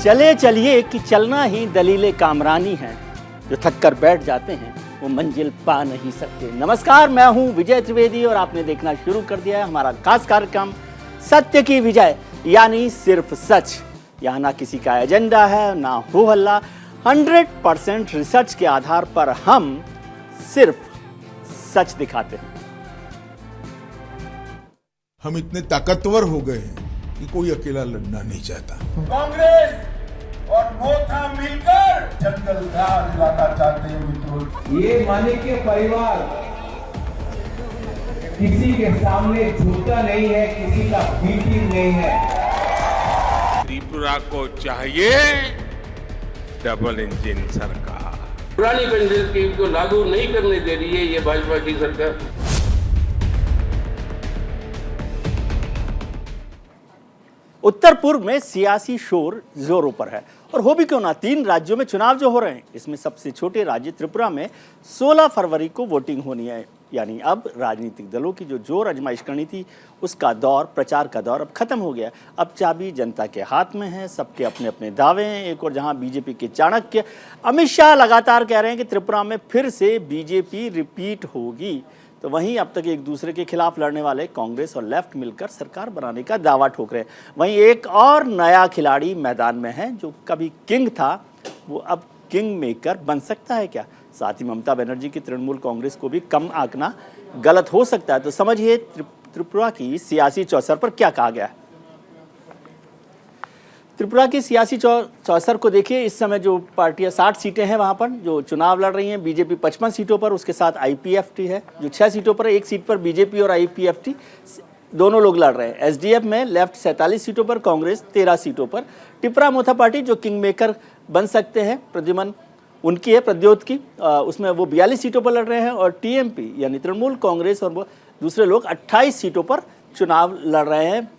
चले चलिए कि चलना ही दलीले कामरानी है, जो थक कर बैठ जाते हैं वो मंजिल पा नहीं सकते। नमस्कार, मैं हूं विजय त्रिवेदी और आपने देखना शुरू कर दिया है हमारा खास कार्यक्रम सत्य की विजय, यानी सिर्फ सच। यहाँ ना किसी का एजेंडा है ना हो हल्ला, 100% रिसर्च के आधार पर हम सिर्फ सच दिखाते हैं। हम इतने ताकतवर हो गए हैं कि कोई अकेला लड़ना नहीं चाहता। कांग्रेस और मोथा मिलकर जंगल राज लाना चाहते हैं मित्रों। ये मानिक के परिवार किसी के सामने झुकता नहीं है, किसी का बीटी नहीं है। त्रिपुरा को चाहिए डबल इंजन सरकार। पुरानी पेंशन स्कीम को लागू नहीं करने दे रही है ये भाजपा की सरकार। उत्तर पूर्व में सियासी शोर जोरों पर है, और हो भी क्यों ना, 3 राज्यों में चुनाव जो हो रहे हैं, इसमें सबसे छोटे राज्य त्रिपुरा में 16 फरवरी को वोटिंग होनी है। यानी अब राजनीतिक दलों की जो जोर आजमाइश करनी थी उसका दौर, प्रचार का दौर अब खत्म हो गया। अब चाबी जनता के हाथ में है, सबके अपने अपने दावे हैं। एक और जहां बीजेपी के चाणक्य अमित शाह लगातार कह रहे हैं कि त्रिपुरा में फिर से बीजेपी रिपीट होगी, तो वहीं अब तक एक दूसरे के खिलाफ लड़ने वाले कांग्रेस और लेफ्ट मिलकर सरकार बनाने का दावा ठोक रहे हैं। वहीं एक और नया खिलाड़ी मैदान में है, जो कभी किंग था वो अब किंग मेकर बन सकता है क्या? साथ ही ममता बनर्जी की तृणमूल कांग्रेस को भी कम आंकना गलत हो सकता है। तो समझिए त्रिपुरा की सियासी चौसर पर क्या कहा गया है। त्रिपुरा की सियासी चौसर को देखिए। इस समय जो पार्टियां 60 सीटें हैं वहां पर जो चुनाव लड़ रही हैं, बीजेपी 55 सीटों पर, उसके साथ आईपीएफटी है जो 6 सीटों पर है। एक सीट पर बीजेपी और आईपीएफटी दोनों लोग लड़ रहे हैं। एसडीएफ में लेफ्ट 47 सीटों पर, कांग्रेस 13 सीटों पर। टिपरा मोथा पार्टी जो किंग मेकर बन सकते हैं, प्रद्युमन उनकी है, प्रद्योत की, उसमें वो 42 सीटों पर लड़ रहे हैं। और टीएमपी यानी तृणमूल कांग्रेस और वो दूसरे लोग 28 सीटों पर चुनाव लड़ रहे हैं।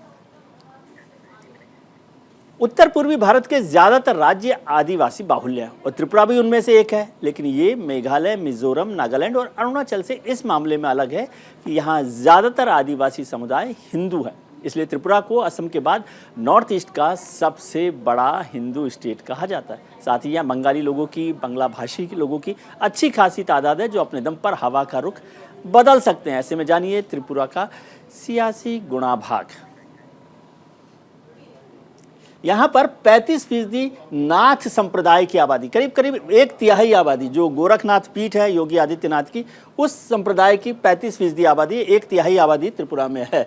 उत्तर पूर्वी भारत के ज्यादातर राज्य आदिवासी बाहुल्य हैं और त्रिपुरा भी उनमें से एक है, लेकिन ये मेघालय, मिजोरम, नागालैंड और अरुणाचल से इस मामले में अलग है कि यहाँ ज्यादातर आदिवासी समुदाय हिंदू है। इसलिए त्रिपुरा को असम के बाद नॉर्थ ईस्ट का सबसे बड़ा हिंदू स्टेट कहा जाता है। साथ ही यहाँ बंगाली लोगों की, बांग्ला भाषी लोगों की अच्छी खासी तादाद है, जो अपने दम पर हवा का रुख बदल सकते हैं। ऐसे में जानिए त्रिपुरा का सियासी गुणाभाग। यहाँ पर 35% नाथ संप्रदाय की आबादी, करीब करीब 1/3 आबादी जो गोरखनाथ पीठ है योगी आदित्यनाथ की, उस संप्रदाय की 35% आबादी, 1/3 आबादी त्रिपुरा में है।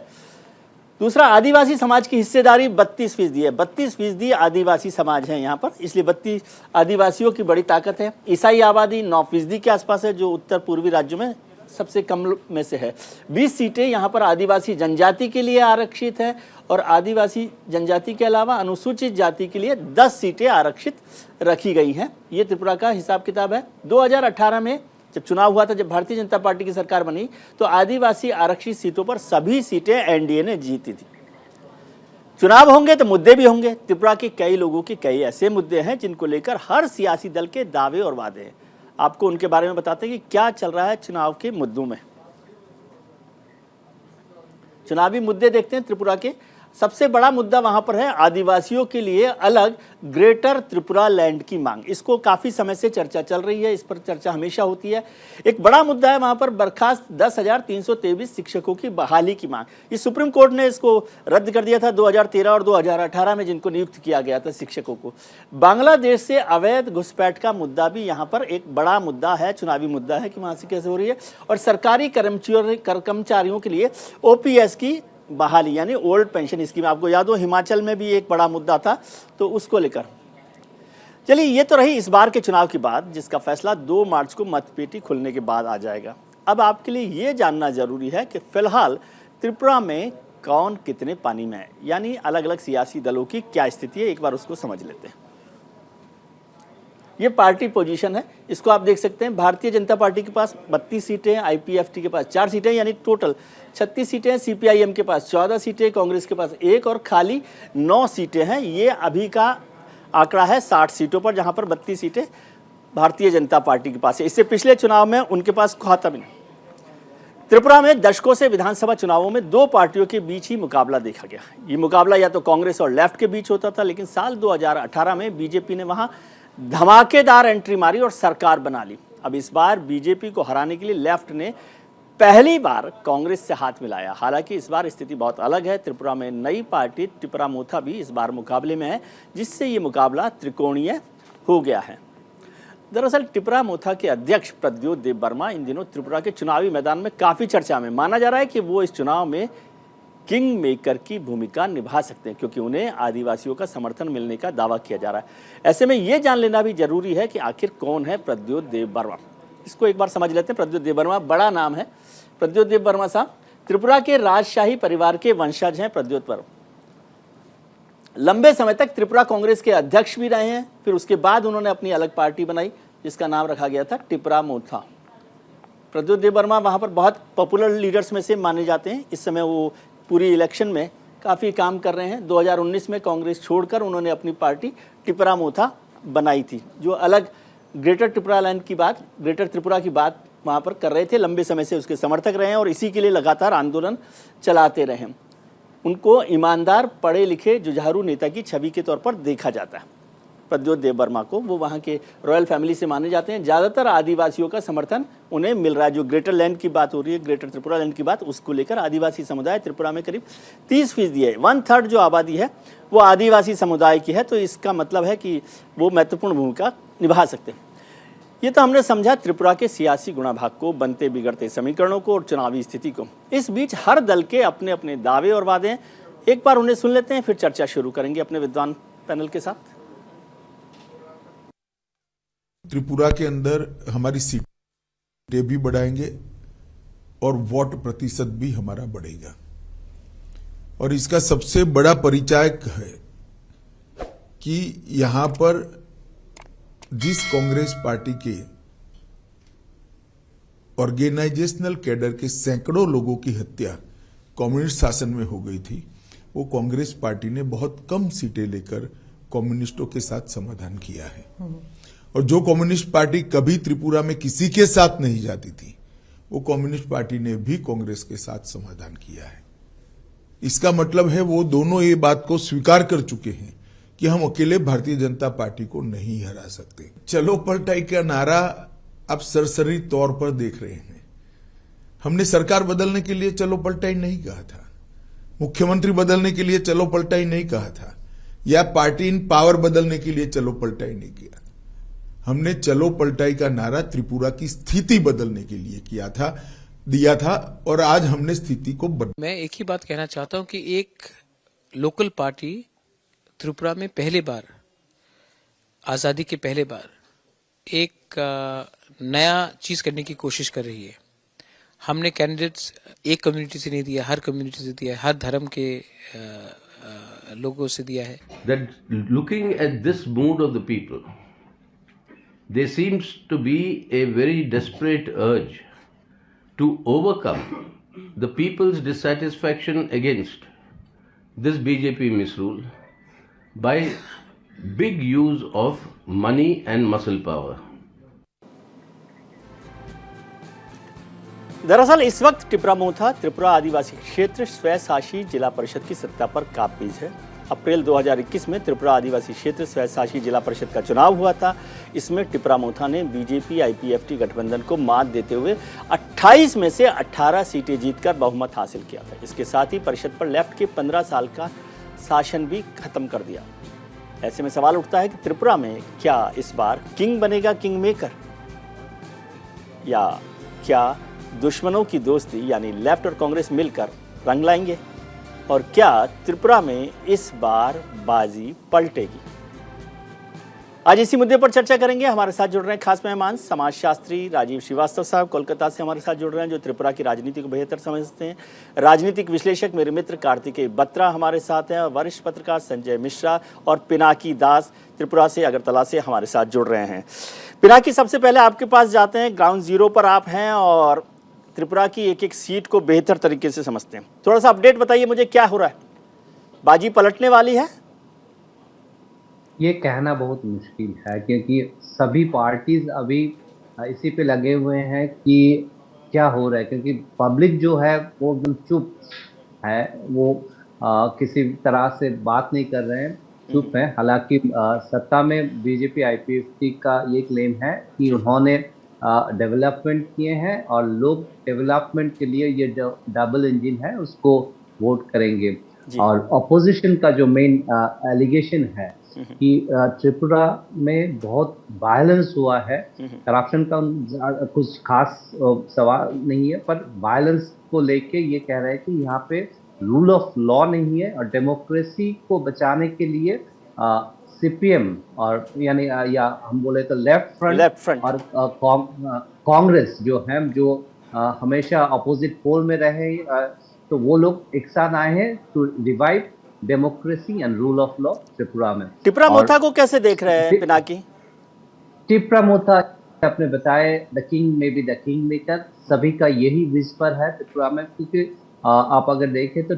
दूसरा, आदिवासी समाज की हिस्सेदारी 32% है। 32% आदिवासी समाज है यहाँ पर, इसलिए 32 आदिवासियों की बड़ी ताकत है। ईसाई आबादी 9% के आसपास है, जो उत्तर पूर्वी राज्यों में सबसे कम में से है। 20 सीटें यहाँ पर आदिवासी जनजाति के लिए आरक्षित है, और आदिवासी जनजाति के अलावा अनुसूचित जाति के लिए 10 सीटें आरक्षित रखी गई हैं। ये त्रिपुरा का हिसाब किताब है। 2018 में जब चुनाव हुआ था, जब भारतीय जनता पार्टी की सरकार बनी, तो आदिवासी आरक्षित सीटों पर सभी सीटें एनडीए ने जीती थी। चुनाव होंगे तो मुद्दे भी होंगे। त्रिपुरा के कई लोगों के कई ऐसे मुद्दे हैं जिनको लेकर हर सियासी दल के दावे और वादे हैं। आपको उनके बारे में बताते हैं कि क्या चल रहा है चुनाव के मुद्दों में। चुनावी मुद्दे देखते हैं त्रिपुरा के। सबसे बड़ा मुद्दा वहां पर है आदिवासियों के लिए अलग ग्रेटर त्रिपुरा लैंड की मांग। इसको काफी समय से चर्चा चल रही है, इस पर चर्चा हमेशा होती है। एक बड़ा मुद्दा है वहां पर बर्खास्त 10,323 शिक्षकों की बहाली की मांग। इस सुप्रीम कोर्ट ने इसको रद्द कर दिया था 2013 और 2018 में, जिनको नियुक्त किया गया था शिक्षकों को। बांग्लादेश से अवैध घुसपैठ का मुद्दा भी यहाँ पर एक बड़ा मुद्दा है, चुनावी मुद्दा है कि वहां से कैसे हो रही है। और सरकारी कर्मचारियों के लिए ओपीएस की बहाली यानी ओल्ड पेंशन स्कीम, आपको याद हो हिमाचल में भी एक बड़ा मुद्दा था, तो उसको लेकर। चलिए, ये तो रही इस बार के चुनाव की बात, जिसका फैसला 2 मार्च को मतपेटी खुलने के बाद आ जाएगा। अब आपके लिए ये जानना जरूरी है कि फिलहाल त्रिपुरा में कौन कितने पानी में है, यानी अलग अलग सियासी दलों की क्या स्थिति है, एक बार उसको समझ लेते हैं। ये पार्टी पोजीशन है, इसको आप देख सकते हैं। भारतीय जनता पार्टी के पास 32 सीटें, आईपीएफटी के पास 4 सीटें, यानी टोटल 36 सीटें। सीपीआईएम के पास 14 सीटें, कांग्रेस के पास 1 और खाली 9 सीटें हैं। ये अभी का आंकड़ा है 60 सीटों पर, जहां पर 32 सीटें भारतीय जनता पार्टी के पास है। इससे पिछले चुनाव में उनके पास खाता भी नहीं। त्रिपुरा में दशकों से विधानसभा चुनावों में दो पार्टियों के बीच ही मुकाबला देखा गया। ये मुकाबला या तो कांग्रेस और लेफ्ट के बीच होता था, लेकिन साल 2018 में बीजेपी ने वहां धमाकेदार एंट्री मारी और सरकार बना ली। अब इस बार बीजेपी को हराने के लिए लेफ्ट ने पहली बार कांग्रेस से हाथ मिलाया। हालांकि इस बार स्थिति बहुत अलग है। त्रिपुरा में नई पार्टी टिपरा मोथा भी इस बार मुकाबले में है, जिससे ये मुकाबला त्रिकोणीय हो गया है। दरअसल टिपरा मोथा के अध्यक्ष प्रद्योत देबबर्मा इन दिनों त्रिपुरा के चुनावी मैदान में काफी चर्चा में। माना जा रहा है कि वो इस चुनाव में किंग मेकर की भूमिका निभा सकते हैं, क्योंकि उन्हें आदिवासियों का समर्थन मिलने का दावा किया जा रहा है। ऐसे में ये जान लेना भी जरूरी है कि आखिर कौन है प्रद्योत देबबर्मा। इसको एक बार समझ लेते हैं। प्रद्योत देबबर्मा बड़ा नाम है। प्रद्योत देबबर्मा साहब त्रिपुरा के राजशाही परिवार के वंशज हैं। प्रद्योत पर लंबे समय तक त्रिपुरा कांग्रेस के अध्यक्ष भी रहे हैं। फिर उसके बाद उन्होंने अपनी अलग पार्टी बनाई, जिसका नाम रखा गया था टिपरा मोथा। प्रद्योत देबबर्मा वहां पर बहुत पॉपुलर लीडर्स में से माने जाते हैं। इस समय वो पूरी इलेक्शन में काफ़ी काम कर रहे हैं। 2019 में कांग्रेस छोड़कर उन्होंने अपनी पार्टी टिपरा मोथा बनाई थी, जो अलग ग्रेटर त्रिपुरा की बात वहाँ पर कर रहे थे। लंबे समय से उसके समर्थक रहे हैं और इसी के लिए लगातार आंदोलन चलाते रहे। उनको ईमानदार, पढ़े लिखे, जुझारू नेता की छवि के तौर पर देखा जाता है। प्रद्योत देबबर्मा को वो वहाँ के रॉयल फैमिली से माने जाते हैं। ज़्यादातर आदिवासियों का समर्थन उन्हें मिल रहा है। जो ग्रेटर लैंड की बात हो रही है, ग्रेटर त्रिपुरा लैंड की बात, उसको लेकर आदिवासी समुदाय त्रिपुरा में करीब 30% है। 1/3 जो आबादी है वो आदिवासी समुदाय की है। तो इसका मतलब है कि वो महत्वपूर्ण भूमिका निभा सकते हैं। ये तो हमने समझा त्रिपुरा के सियासी गुणाभाग को, बनते बिगड़ते समीकरणों को और चुनावी स्थिति को। इस बीच हर दल के अपने अपने दावे और वादे हैं। एक बार उन्हें सुन लेते हैं, फिर चर्चा शुरू करेंगे अपने विद्वान पैनल के साथ। त्रिपुरा के अंदर हमारी सीटें भी बढ़ाएंगे और वोट प्रतिशत भी हमारा बढ़ेगा। और इसका सबसे बड़ा परिचायक है कि यहां पर जिस कांग्रेस पार्टी के ऑर्गेनाइजेशनल कैडर के सैकड़ों लोगों की हत्या कम्युनिस्ट शासन में हो गई थी, वो कांग्रेस पार्टी ने बहुत कम सीटें लेकर कम्युनिस्टों के साथ समाधान किया है। और जो कम्युनिस्ट पार्टी कभी त्रिपुरा में किसी के साथ नहीं जाती थी, वो कम्युनिस्ट पार्टी ने भी कांग्रेस के साथ समाधान किया है। इसका मतलब है वो दोनों ये बात को स्वीकार कर चुके हैं कि हम अकेले भारतीय जनता पार्टी को नहीं हरा सकते। चलो पलटाई का नारा आप सरसरी तौर पर देख रहे हैं। हमने सरकार बदलने के लिए चलो पलटाई नहीं कहा था, मुख्यमंत्री बदलने के लिए चलो पलटाई नहीं कहा था, या पार्टी इन पावर बदलने के लिए चलो पलटाई नहीं किया। हमने चलो पलटाई का नारा त्रिपुरा की स्थिति बदलने के लिए दिया था और आज हमने स्थिति को मैं एक ही बात कहना चाहता हूं कि एक लोकल पार्टी त्रिपुरा में पहली बार, आजादी के पहले बार एक नया चीज करने की कोशिश कर रही है। हमने कैंडिडेट्स एक कम्युनिटी से नहीं दिया, हर कम्युनिटी से दिया है, हर धर्म के लोगों से दिया है। That looking at this mood of the people, there seems to be a very desperate urge to overcome the people's dissatisfaction against this BJP misrule by big use of money and muscle power. दरअसल इस वक्त टिपरा मोथा त्रिपुरा आदिवासी क्षेत्र स्वयं शासी जिला परिषद की सत्ता पर काबिज है। अप्रैल 2021 में त्रिपुरा आदिवासी क्षेत्र स्वयं शासी जिला परिषद का चुनाव हुआ था। इसमें टिपरा मोथा ने बीजेपी IPFT गठबंधन को मात देते हुए 28 में से 18 सीटें जीतकर बहुमत हासिल किया था। इसके साथ ही परिषद पर लेफ्ट के 15 साल का शासन भी खत्म कर दिया। ऐसे में सवाल उठता है कि त्रिपुरा में क्या इस बार किंग बनेगा किंग मेकर, या क्या दुश्मनों की दोस्ती यानी लेफ्ट और कांग्रेस मिलकर रंग लाएंगे, और क्या त्रिपुरा में इस बार बाजी पलटेगी। आज इसी मुद्दे पर चर्चा करेंगे। हमारे साथ जुड़ रहे हैं खास मेहमान समाजशास्त्री राजीव श्रीवास्तव साहब, कोलकाता से हमारे साथ जुड़ रहे हैं, जो त्रिपुरा की राजनीति को बेहतर समझते हैं। राजनीतिक विश्लेषक मेरे मित्र कार्तिकेय बत्रा हमारे साथ हैं, वरिष्ठ पत्रकार संजय मिश्रा और पिनाकी दास त्रिपुरा से, अगरतला से हमारे साथ जुड़ रहे हैं। पिनाकी, सबसे पहले आपके पास जाते हैं। ग्राउंड जीरो पर आप हैं और त्रिपुरा की एक एक सीट को बेहतर तरीके से समझते हैं। थोड़ा सा अपडेट बताइए मुझे, क्या हो रहा है? बाजी पलटने वाली है? ये कहना बहुत मुश्किल है, क्योंकि सभी पार्टीज अभी इसी पे लगे हुए हैं कि क्या हो रहा है, क्योंकि पब्लिक जो है वो एकदम चुप है, वो किसी तरह से बात नहीं कर रहे हैं, चुप है। हालांकि सत्ता में बीजेपी आईपीएफटी का ये क्लेम है कि उन्होंने डेवलपमेंट किए हैं और लोग डेवलपमेंट के लिए ये जो डबल इंजन है उसको वोट करेंगे। और ऑपोजिशन का जो मेन एलिगेशन है कि त्रिपुरा में बहुत वायलेंस हुआ है, करप्शन का कुछ खास सवाल नहीं है, पर वायलेंस को लेके ये कह रहे हैं कि यहाँ पे रूल ऑफ लॉ नहीं है और डेमोक्रेसी को बचाने के लिए सीपीएम और यानी या हम बोले तो लेफ्ट फ्रंट और कांग्रेस जो है, जो हमेशा अपोजिट पोल में रहे, तो वो लोग एक साथ आए हैं to revive democracy and rule of law Tripura में। टिपरा मोथा को कैसे देख रहे हैं पिनाकी? टिपरा मोथा आपने बताया द किंग में बी द किंग मेकर, सभी का यही विस्पर है त्रिपुरा में, क्योंकि आप अगर देखें तो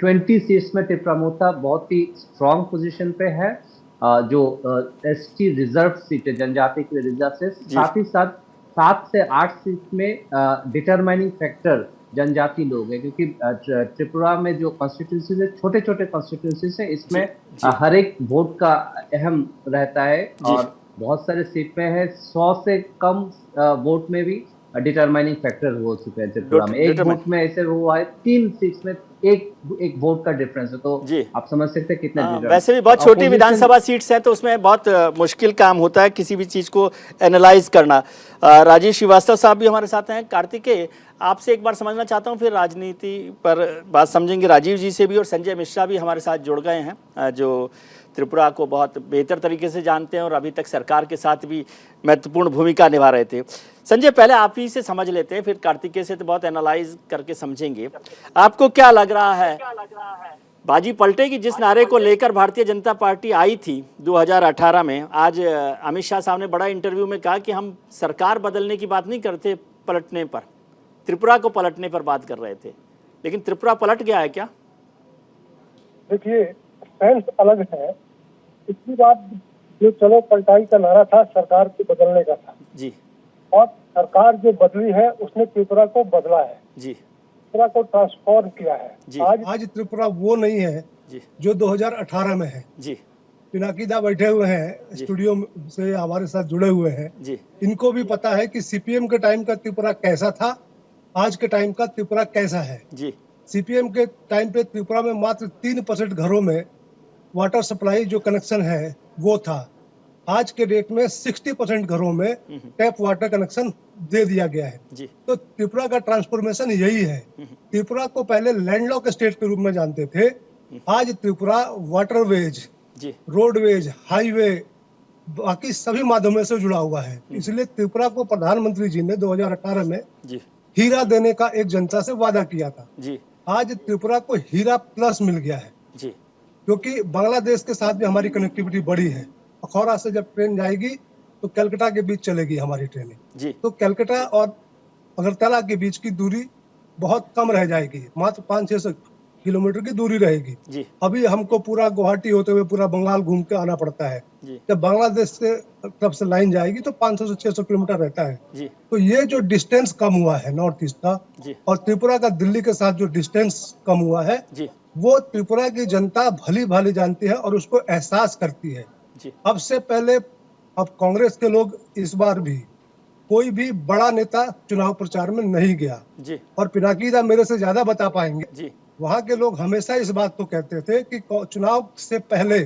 20 सीट्स में टिपरा मोथा बहुत ही स्ट्रॉन्ग पोजीशन पे है। जो एसटी रिजर्व सीट है, जनजाति के रिजर्व से, साथ ही साथ 7 से 8 सीट में डिटरमाइनिंग फैक्टर जनजाति लोग हैं, क्योंकि त्रिपुरा में जो कॉन्स्टिट्यूंसीज है छोटे छोटे कॉन्स्टिट्यूंसीज है, इसमें हर एक वोट का अहम रहता है और बहुत सारे सीट पे है 100 से कम वोट में भी डिटरमाइनिंग फैक्टर हो चुके हैं त्रिपुरा में। एक वोट में ऐसे हुआ है 3 सीट्स में एक वोट का डिफरेंस है, तो आप समझ सकते हैं कितना। वैसे भी बहुत छोटी विधानसभा सीट्स हैं तो उसमें बहुत मुश्किल काम होता है किसी भी चीज को एनालाइज करना। राजीव श्रीवास्तव साहब भी हमारे साथ हैं। कार्तिकेय, आपसे एक बार समझना चाहता हूं, फिर राजनीति पर बात समझेंगे राजीव जी से भी, और संजय मिश्रा भी हमारे साथ जुड़ गए हैं जो त्रिपुरा को बहुत बेहतर तरीके से जानते हैं और अभी तक सरकार के साथ भी महत्वपूर्ण भूमिका निभा रहे थे। संजय, पहले आप ही से समझ लेते हैं, फिर कार्तिकेय से तो बहुत एनालाइज करके समझेंगे। आपको क्या लग रहा है, बाजी पलटेगी? जिस नारे को लेकर भारतीय जनता पार्टी आई थी 2018 में, आज अमित शाह साहब ने बड़ा इंटरव्यू में कहा कि हम सरकार बदलने की बात नहीं करते, पलटने पर, त्रिपुरा को पलटने पर बात कर रहे थे, लेकिन त्रिपुरा पलट गया है क्या? देखिए, सेंस अलग है। पिछली बार जो चलो पलटाई का नारा था सरकार को बदलने का था जी, और सरकार जो बदली है उसने त्रिपुरा को बदला है जी, त्रिपुरा को ट्रांसफॉर्म किया है जी। आज त्रिपुरा वो नहीं है जी, जो 2018 में है जी। पिनाकी दा बैठे हुए हैं स्टूडियो से हमारे साथ जुड़े हुए हैं जी। इनको भी पता है कि सीपीएम के टाइम का त्रिपुरा कैसा था, आज के टाइम का त्रिपुरा कैसा है जी। सीपीएम के टाइम पे त्रिपुरा में मात्र 3% घरों में वाटर सप्लाई जो कनेक्शन है वो था। आज के डेट में 60% घरों में टैप वाटर कनेक्शन दे दिया गया है जी। तो त्रिपुरा का ट्रांसफॉर्मेशन यही है। त्रिपुरा को पहले लैंडलॉक स्टेट के रूप में जानते थे, आज त्रिपुरा वाटरवेज, रोडवेज, हाईवे, बाकी सभी माध्यमों से जुड़ा हुआ है। इसलिए त्रिपुरा को प्रधानमंत्री जी ने 2018 में हीरा देने का एक जनता से वादा किया था जी। आज त्रिपुरा को हीरा प्लस मिल गया है जी, क्योंकि बांग्लादेश के साथ भी हमारी कनेक्टिविटी बढ़ी है। अखौरा से जब ट्रेन जाएगी तो कलकत्ता के बीच चलेगी हमारी ट्रेनें जी। तो कलकत्ता और अगरतला के बीच की दूरी बहुत कम रह जाएगी, मात्र 500-600 किलोमीटर की दूरी रहेगी जी। अभी हमको पूरा गुवाहाटी होते हुए पूरा बंगाल घूम के आना पड़ता है जी। जब बांग्लादेश से तरफ से लाइन जाएगी तो 500 से 600 किलोमीटर रहता है जी। तो ये जो डिस्टेंस कम हुआ है नॉर्थ ईस्ट का जी। और त्रिपुरा का दिल्ली के साथ जो डिस्टेंस कम हुआ है जी। वो त्रिपुरा की जनता भली भाली जानती है और उसको एहसास करती है जी। अब से पहले अब कांग्रेस के लोग इस बार भी कोई भी बड़ा नेता चुनाव प्रचार में नहीं गया जी। और पिनाकी दा मेरे से ज्यादा बता पाएंगे जी। वहाँ के लोग हमेशा इस बात को कहते थे कि चुनाव से पहले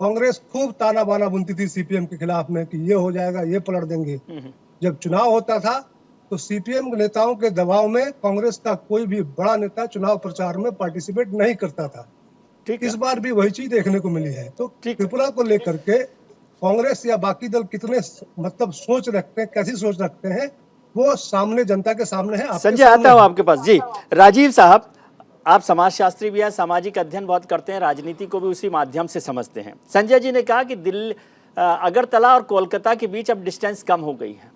कांग्रेस खूब ताना बाना बुनती थी सीपीएम के खिलाफ में कि ये हो जाएगा, ये पलट देंगे। जब चुनाव होता था तो सीपीएम नेताओं के दबाव में कांग्रेस का कोई भी बड़ा नेता चुनाव प्रचार में पार्टिसिपेट नहीं करता था। इस बार भी वही चीज देखने को मिली है। तो त्रिपुरा को लेकर के कांग्रेस या बाकी दल कितने मतलब सोच रखते हैं, कैसी सोच रखते हैं, वो सामने जनता के सामने है। संजय, आता हूँ आपके पास जी। राजीव साहब, आप समाजशास्त्री भी हैं, सामाजिक अध्ययन बहुत करते हैं, राजनीति को भी उसी माध्यम से समझते हैं। संजय जी ने कहा कि दिल्ली, अगरतला और कोलकाता के बीच अब डिस्टेंस कम हो गई है,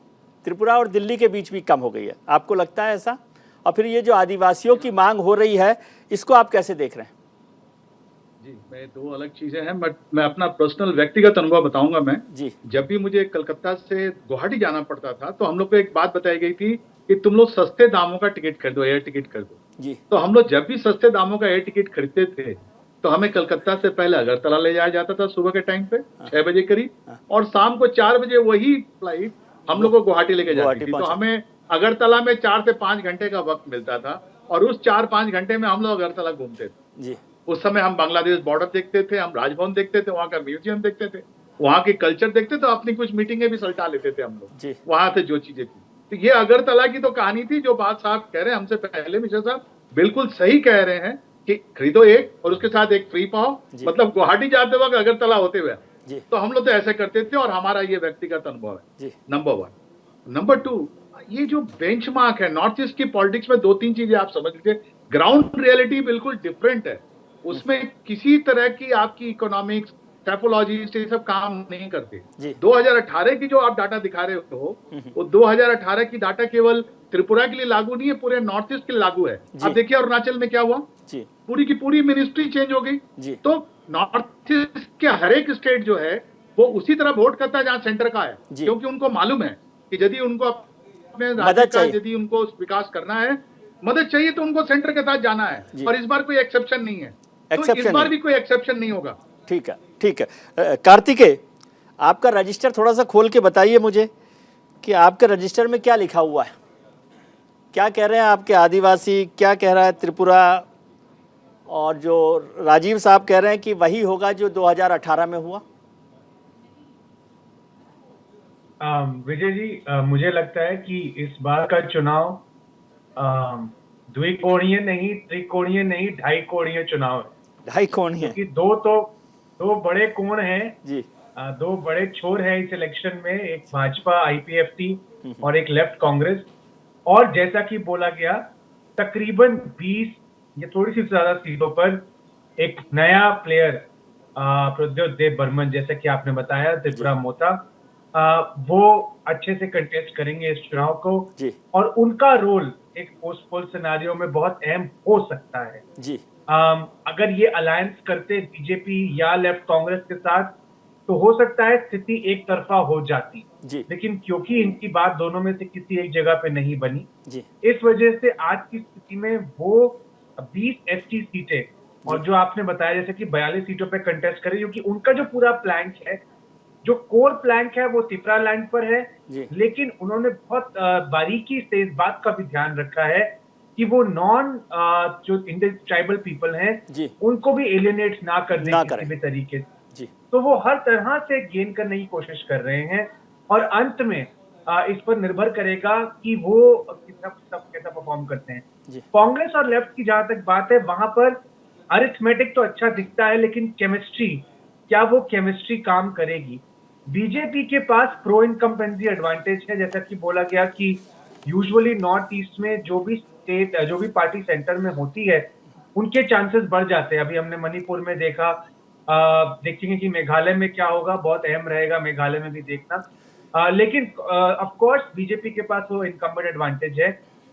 त्रिपुरा और दिल्ली के बीच भी कम हो गई है। आपको लगता है ऐसा? और फिर ये जो आदिवासियों की मांग हो रही है, इसको आप कैसे देख रहे हैं? जी, मैं दो अलग चीजें हैं, बट मैं अपना पर्सनल व्यक्तिगत अनुभव बताऊंगा। मैं जी, जब भी मुझे कलकत्ता से गुवाहाटी जाना पड़ता था तो हम लोग को एक बात बताई गई थी कि तुम लोग सस्ते दामों का टिकट खरीदो, एयर टिकट खरीदो जी। तो हम लोग जब भी सस्ते दामों का एयर टिकट खरीदते थे तो हमें कलकत्ता से पहले अगरतला ले जाया जाता था सुबह के टाइम पे 6 बजे करीब, और शाम को 4 बजे वही फ्लाइट हम लोग को गुवाहाटी लेके जाती थी। तो हमें अगरतला में 4 से 5 घंटे का वक्त मिलता था और उस 4-5 घंटे में हम लोग अगरतला घूमते थे जी। उस समय हम बांग्लादेश बॉर्डर देखते थे, हम राजभवन देखते थे, वहाँ का म्यूजियम देखते थे, वहाँ की कल्चर देखते थे, अपनी कुछ मीटिंगें भी सल्टा लेते थे हम लोग वहां से जो चीजें थी। तो ये अगरतला की तो कहानी थी। जो बात साहब कह रहे हैं हमसे पहले, मिश्रा साहब बिल्कुल सही कह रहे हैं कि खरीदो एक और उसके साथ एक फ्री पाओ, मतलब गुवाहाटी जाते वक्त अगरतला होते हुए। तो हम लोग तो ऐसे करते थे और हमारा ये व्यक्तिगत अनुभव है, नंबर 1। नंबर 2, ये जो बेंचमार्क है नॉर्थ ईस्ट की पॉलिटिक्स में, 2-3 चीजें आप समझ लीजिए। ग्राउंड रियलिटी बिल्कुल डिफरेंट है, उसमें किसी तरह की आपकी इकोनॉमिक्स टाइपोलॉजी ये सब काम नहीं करते। 2018 की जो आप डाटा दिखा रहे हो वो 2018 की डाटा केवल त्रिपुरा के लिए लागू नहीं है, पूरे नॉर्थ ईस्ट के लिए लागू है। आप देखिए अरुणाचल में क्या हुआ, पूरी की पूरी मिनिस्ट्री चेंज हो गई। तो नॉर्थ ईस्ट के हर एक स्टेट जो है वो उसी तरह वोट करता है जहां सेंटर का है, क्योंकि उनको मालूम है कि यदि उनको अपने राज्य का यदि उनको विकास करना है, मदद चाहिए तो उनको सेंटर के साथ जाना है। और इस बार कोई एक्सेप्शन नहीं है, तो इस बार भी कोई एक्सेप्शन नहीं होगा। ठीक है, ठीक है। कार्तिकेय, आपका रजिस्टर थोड़ा सा खोल के बताइए मुझे कि आपके रजिस्टर में क्या लिखा हुआ है, क्या कह रहे हैं आपके आदिवासी, क्या कह रहा है त्रिपुरा, और जो राजीव साहब कह रहे हैं कि वही होगा जो 2018 में हुआ। विजय जी, मुझे लगता है कि इस बार का चुनाव द्विकोणीय नहीं, त्रिकोणीय नहीं, ढाई कोणीय चुनाव है। ढाई कोणीय, क्योंकि दो बड़े कोण हैं जी, दो बड़े छोर हैं इस इलेक्शन में, एक भाजपा आईपीएफटी और एक लेफ्ट कांग्रेस। और जैसा कि बोला गया, तकरीबन 20 या थोड़ी सी ज्यादा सीटों पर एक नया प्लेयर प्रद्योत देव बर्मन, जैसा कि आपने बताया, त्रिपुरा मोता, वो अच्छे से कंटेस्ट करेंगे इस चुनाव को जी। और उनका रोल एक पोस्ट पोल सिनेरियो में बहुत अहम हो सकता है जी। अगर ये अलायंस करते बीजेपी या लेफ्ट कांग्रेस के साथ तो हो सकता है स्थिति एक तरफा हो जाती जी। लेकिन क्योंकि इनकी बात दोनों में से किसी एक जगह पे नहीं बनी जी। इस वजह से आज की स्थिति में वो 20 एसटी सीटें और जो आपने बताया जैसे कि 42 सीटों पे कंटेस्ट करें, क्योंकि उनका जो पूरा प्लैंक है, जो कोर प्लैंक है, वो तिपरा लैंड पर है। लेकिन उन्होंने बहुत बारीकी से इस बात का भी ध्यान रखा है कि वो जो इंडियन ट्राइबल पीपल हैं उनको भी एलियनेट ना करने किसी भी तरीके से। तो वो हर तरह से गेन करने की कोशिश कर रहे हैं और अंत में इस पर निर्भर करेगा कि वो कैसा परफॉर्म करते हैं। कांग्रेस और लेफ्ट की जहां तक बात है, वहां पर अरिथमेटिक तो अच्छा दिखता है, लेकिन केमिस्ट्री, क्या वो केमिस्ट्री काम करेगी? बीजेपी के पास प्रो इनकम्बेंसी एडवांटेज है, जैसा कि बोला गया कि यूजुअली नॉर्थ ईस्ट में जो भी पार्टी सेंटर में होती है उनके चांसेस बढ़ जाते हैं। अभी हमने मणिपुर में देखा, देखेंगे कि मेघालय में क्या होगा, बहुत अहम रहेगा मेघालय में भी देखना। लेकिन ऑफ कोर्स बीजेपी के पास वो इनकम्बेंट एडवांटेज है,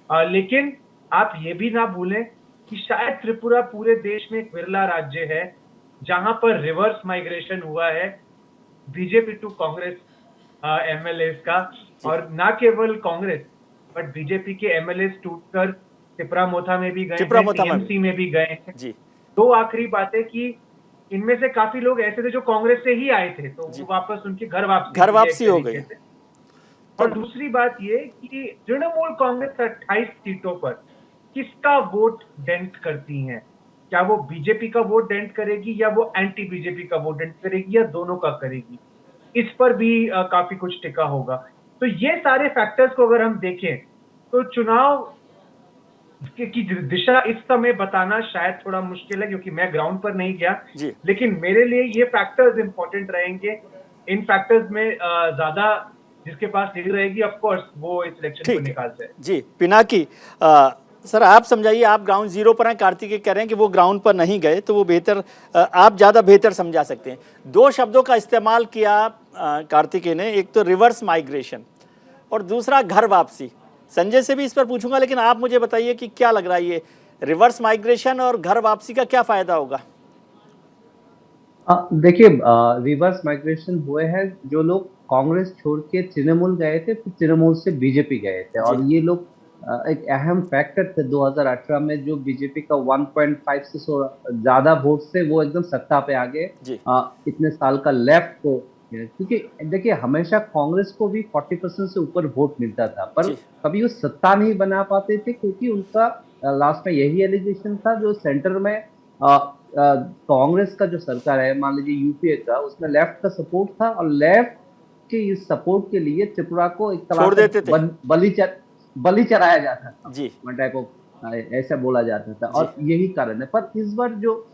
लेकिन आप ये भी ना भूलें कि शायद त्रिपुरा पूरे देश में एक विरला राज्य है जहां पर रिवर्स माइग्रेशन हुआ है बीजेपी टू कांग्रेस एमएलए का, और ना केवल कांग्रेस बट बीजेपी के एमएलए टूटकर तिपरामोथा में भी गए, टीएमसी में भी गए हैं। दो आखिरी बातें कि इनमें से काफी लोग ऐसे थे जो कांग्रेस से ही आए थे, तो वो वापस उनकी घर वापसी हो गई। और दूसरी बात ये कि तृणमूल कांग्रेस 28 सीटों पर किसका वोट डेंट करती है? क्या वो बीजेपी का वोट डेंट करेगी या वो एंटी बीजेपी का वोट डेंट करेगी या दोनों का करेगी? इस पर भी काफी कुछ टिका होगा। तो ये सारे फैक्टर्स को अगर हम देखें तो चुनाव की दिशा इस समय बताना शायद थोड़ा मुश्किल है, क्योंकि मैं ग्राउंड पर नहीं गया, लेकिन मेरे लिए ये फैक्टर्स इंपॉर्टेंट रहेंगे। इन फैक्टर्स में ज्यादा जिसके पास लीड रहेगी ऑफ कोर्स वो इस इलेक्शन को निकाल जाए। जी पिनाकी सर, आप समझाइए, आप ग्राउंड जीरो पर हैं, कार्तिकेय कह रहे हैं कि वो ग्राउंड पर नहीं गए, तो वो बेहतर, आप ज़्यादा बेहतर समझा सकते हैं। दो शब्दों का इस्तेमाल किया कार्तिकेय ने, एक तो रिवर्स माइग्रेशन और दूसरा घर वापसी। संजय से भी इस पर पूछूंगा, लेकिन आप मुझे बताइए कि क्या लग रहा है, ये रिवर्स माइग्रेशन और घर वापसी का क्या फायदा होगा? देखिए, रिवर्स माइग्रेशन हुए हैं जो लोग कांग्रेस छोड़ के तृणमूल गए थे, फिर तृणमूल से बीजेपी गए थे, और ये लोग एक अहम फैक्टर थे 2018 में, जो बीजेपी का 1.5 से ज्यादा वोट से वो एकदम सत्ता पे आ गए इतने साल का लेफ्ट को। क्योंकि देखिए हमेशा कांग्रेस को भी 40% से ऊपर वोट मिलता था, पर कभी वो सत्ता नहीं बना पाते थे, क्योंकि उनका लास्ट में यही एलिगेशन था, जो सेंटर में कांग्रेस का जो सरकार है, मान लीजिए यूपीए का, उसमें लेफ्ट का सपोर्ट था, और लेफ्ट के इस सपोर्ट के लिए त्रिपुरा को एक तरह से बलि चढ़ाया जाता था जी, टाइप ऑफ ऐसा बोला जाता था, और यही कारण है। पर इस बार जो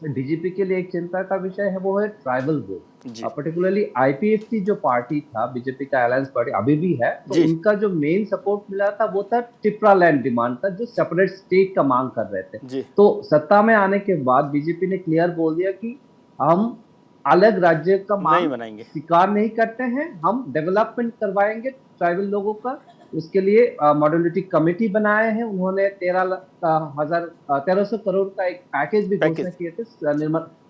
डीजीपी के लिए एक चिंता का विषय है वो है ट्राइबल वोट। पर्टिकुलरली आईपीएफटी जो पार्टी था, बीजेपी का अलायंस पार्टी अभी भी है, तो उनका जो मेन सपोर्ट मिला था वो था टिपरा लैंड डिमांड था, जो सेपरेट स्टेट का मांग कर रहे थे। तो सत्ता में आने के बाद बीजेपी ने क्लियर बोल दिया कि हम अलग राज्य का मांग स्वीकार नहीं करते हैं, हम डेवलपमेंट करवाएंगे ट्राइबल लोगों का। उसके लिए मॉड्यूलिटी कमेटी बनाए हैं उन्होंने। 1300 करोड़ का एक पैकेज भी घोषणा किए थे,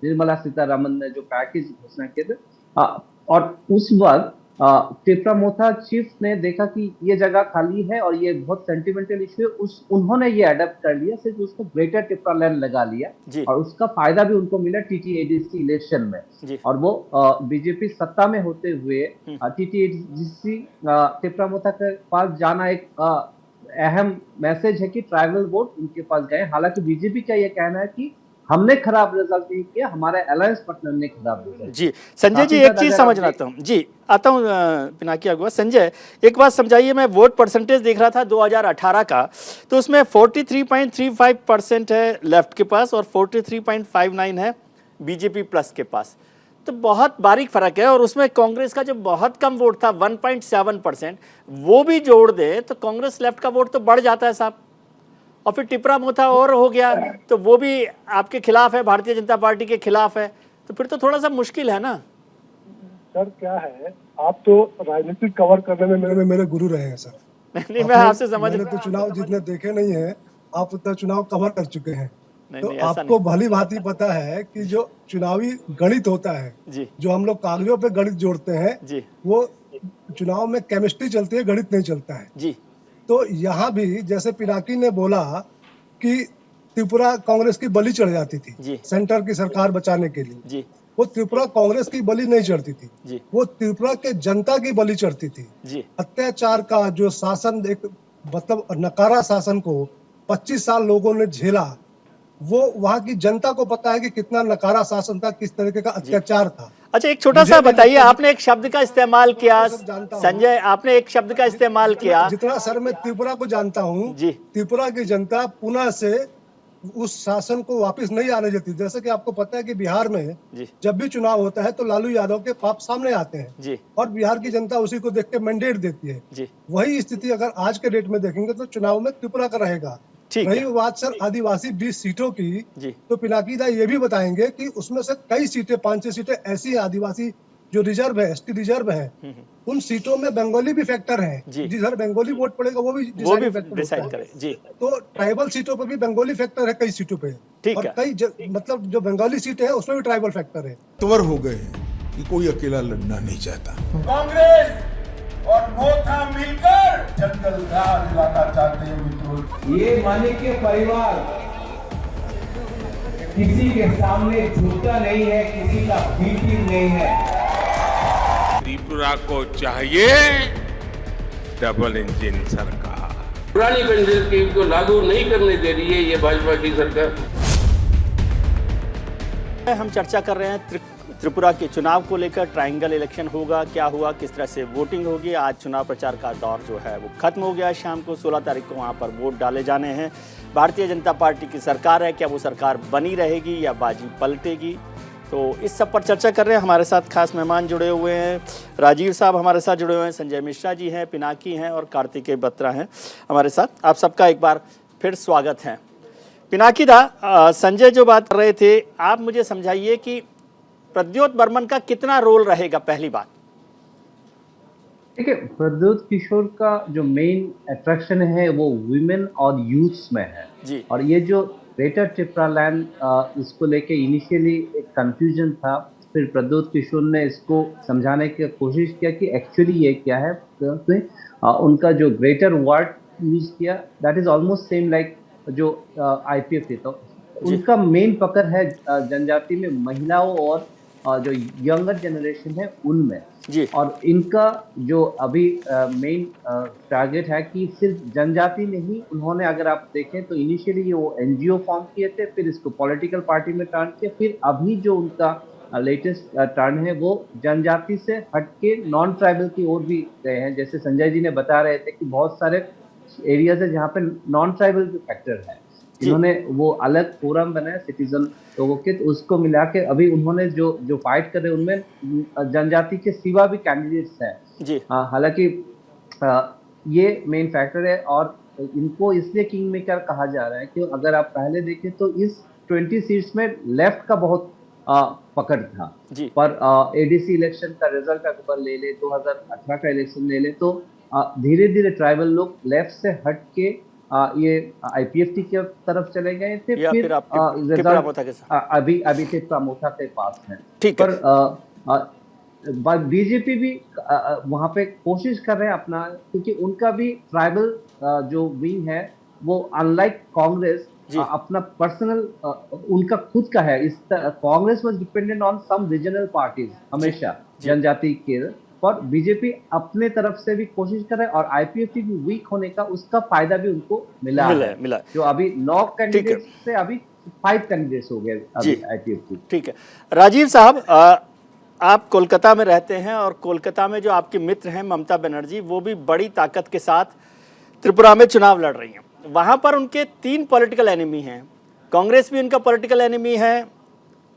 निर्मला सीतारमन ने जो पैकेज घोषणा किए थे। और उस वक्त त्रिपुरा मोथा चीफ ने देखा कि ये जगह खाली है और ये बहुत सेंटिमेंटल इश्यू है, उन्होंने ये अडॉप्ट कर लिया, सिर्फ उसको ग्रेटर त्रिपुरा लैंड लगा लिया, और उसका फायदा भी उनको मिला टीटीएडीसी इलेक्शन में। और वो बीजेपी सत्ता में होते हुए टीटीएडीसी त्रिपुरा मोथा के पास जाना एक अहम मैसेज है कि ट्राइबल वोट उनके पास गए। हालांकि बीजेपी का ये कहना है कि हमने खराब रिजल्ट नहीं किया, हमारे अलायंस पार्टनर ने खराब रिजल्ट। जी संजय जी, एक चीज समझना आता हूँ जी, आता हूँ पिनाकी अगुआ। संजय, एक बात समझाइए, मैं वोट परसेंटेज देख रहा था 2018 का, तो उसमें 43.35% है लेफ्ट के पास और 43.59 है बीजेपी प्लस के पास, तो बहुत बारीक फर्क है। और उसमें कांग्रेस का जो बहुत कम वोट था 1.7%, वो भी जोड़ दे तो कांग्रेस लेफ्ट का वोट तो बढ़ जाता है साहब, और फिर टिपरा मोथा और हो गया तो वो भी आपके खिलाफ है, भारतीय जनता पार्टी के खिलाफ है, तो फिर तो थोड़ा सा मुश्किल है ना। सर क्या है, आप तो राजनीतिक कवर करने में मेरे गुरु रहे हैं सर। नहीं, मैं आपसे समझ मैंने तो चुनाव जितने देखे नहीं है, आप उतना चुनाव कवर कर चुके हैं, तो आपको भली भांति पता है कि जो चुनावी गणित होता है जी, जो हम लोग कागजों पे गणित जोड़ते हैं जी, वो चुनाव में केमिस्ट्री चलती है, गणित नहीं चलता है जी। तो यहाँ भी जैसे पिनाकी ने बोला कि त्रिपुरा कांग्रेस की बलि चढ़ जाती थी सेंटर की सरकार बचाने के लिए जी, वो त्रिपुरा कांग्रेस की बलि नहीं चढ़ती थी जी, वो त्रिपुरा के जनता की बलि चढ़ती थी जी। अत्याचार का जो शासन, एक मतलब नकारा शासन को 25 साल लोगों ने झेला, वो वहाँ की जनता को पता है कि कितना नकारा शासन था, किस तरीके का अत्याचार था। अच्छा, एक छोटा सा बताइए, आपने एक शब्द का इस्तेमाल किया संजय, आपने एक शब्द का इस्तेमाल किया, जितना सर मैं त्रिपुरा को जानता हूँ जी, त्रिपुरा की जनता पुनः से उस शासन को वापस नहीं आने देती। जैसे कि आपको पता है कि बिहार में जब भी चुनाव होता है तो लालू यादव के पाप सामने आते हैं जी, और बिहार की जनता उसी को देख के मैंडेट देती है जी। वही स्थिति अगर आज के डेट में देखेंगे तो चुनाव में त्रिपुरा का रहेगा। रही बात सर आदिवासी 20 सीटों की जी, तो पिनाकी दा ये भी बताएंगे कि उसमें से कई सीटें, 5-6 सीटें ऐसी है आदिवासी जो रिजर्व है, एसटी रिजर्व है, उन सीटों में बंगाली भी फैक्टर है, जिधर बंगाली वोट पड़ेगा वो भी डिसाइड करे जी। तो ट्राइबल सीटों पर भी बंगाली फैक्टर है कई सीटों पे, और कई मतलब जो बंगाली सीट है उसमें भी ट्राइबल फैक्टर है। तवर हो गए कि कोई अकेला लड़ना नहीं चाहता। कांग्रेस और मोथा मिलकर जंगल राज लाना चाहते हैं मित्रों। ये मानिक्य परिवार किसी के सामने झुकता नहीं है, किसी का बीटिंग नहीं है। त्रिपुरा को चाहिए डबल इंजन सरकार। पुरानी पेंशन स्कीम को लागू नहीं करने दे रही है ये भाजपा की सरकार। हम चर्चा कर रहे हैं त्रिपुरा के चुनाव को लेकर, ट्रायंगल इलेक्शन होगा, क्या हुआ, किस तरह से वोटिंग होगी। आज चुनाव प्रचार का दौर जो है वो खत्म हो गया, शाम को 16 तारीख को वहाँ पर वोट डाले जाने हैं। भारतीय जनता पार्टी की सरकार है, क्या वो सरकार बनी रहेगी या बाजी पलटेगी, तो इस सब पर चर्चा कर रहे हैं। हमारे साथ खास मेहमान जुड़े हुए हैं, राजीव साहब हमारे साथ जुड़े हुए हैं, संजय मिश्रा जी हैं, पिनाकी हैं और कार्तिकेय बत्रा हैं हमारे साथ। आप सबका एक बार फिर स्वागत है। पिनाकी दा, संजय जो बात कर रहे थे, आप मुझे समझाइए कि प्रद्योत बर्मन का कितना रोल रहेगा। पहली बात देखिए, प्रद्योत किशोर का जो मेन अट्रैक्शन है वो वुमेन और यूथ्स में है जी। और ये जो ग्रेटर त्रिपुरा लैंड, इसको लेके इनिशियली एक कंफ्यूजन था, फिर प्रद्योत किशोर ने इसको समझाने की कोशिश किया कि एक्चुअली ये क्या है। तो उनका जो ग्रेटर वार्ड यूज किया, that is almost same like जो IPF थे। तो उनका मेन पकड़ है जनजाति में महिलाओं और जो यंगर जनरेशन है उनमें जी। और इनका जो अभी मेन टारगेट है कि सिर्फ जनजाति नहीं, उन्होंने अगर आप देखें तो इनिशियली वो NGO फॉर्म किए थे, फिर इसको पॉलिटिकल पार्टी में टर्न किया, फिर अभी जो उनका लेटेस्ट टर्न है वो जनजाति से हटके नॉन ट्राइबल की ओर भी गए हैं। जैसे संजय जी ने बता रहे थे कि बहुत सारे एरियाज है जहाँ पे नॉन ट्राइबल फैक्टर है, इन्होंने वो अलग फोरम बनाया सिटीजन लोगों के, तो उसको मिला के अभी उन्होंने जो फाइट कर रहे हैं उनमें जनजाति के सिवा भी कैंडिडेट्स हैं। हालांकि ये मेन फैक्टर है और इनको इसलिए किंग मेकर कहा जा रहा है कि अगर आप पहले देखें तो इस 20 सीट्स में लेफ्ट का बहुत पकड़ था, पर ADC इलेक्शन का रिजल्ट अगर ले ले, 2018 का इलेक्शन ले ले, तो धीरे धीरे ट्राइबल लोग लेफ्ट से हट के ये IPFT की तरफ चले गए थे, फिर अभी टिप्रा मोथा के पास है। पर बीजेपी भी वहां पे कोशिश कर रहे हैं अपना, क्योंकि उनका भी ट्राइबल जो विंग है वो अनलाइक कांग्रेस अपना पर्सनल उनका खुद का है। इस Congress was dependent on some regional parties हमेशा जनजाति के, पर बीजेपी अपने तरफ से भी कोशिश कर रहे हैं और IPFT भी वीक होने का उसका फायदा भी उनको मिला है। जो अभी 9 कैंडिडेट से अभी 5 कैंडिडेट्स हो गए अभी IPFT। ठीक है राजीव साहब, आप कोलकाता में रहते हैं और कोलकाता में जो आपके मित्र हैं ममता बनर्जी, वो भी बड़ी ताकत के साथ त्रिपुरा में चुनाव लड़ रही हैं। वहाँ पर उनके 3 पॉलिटिकल एनिमी हैं, कांग्रेस भी उनका पॉलिटिकल एनिमी है,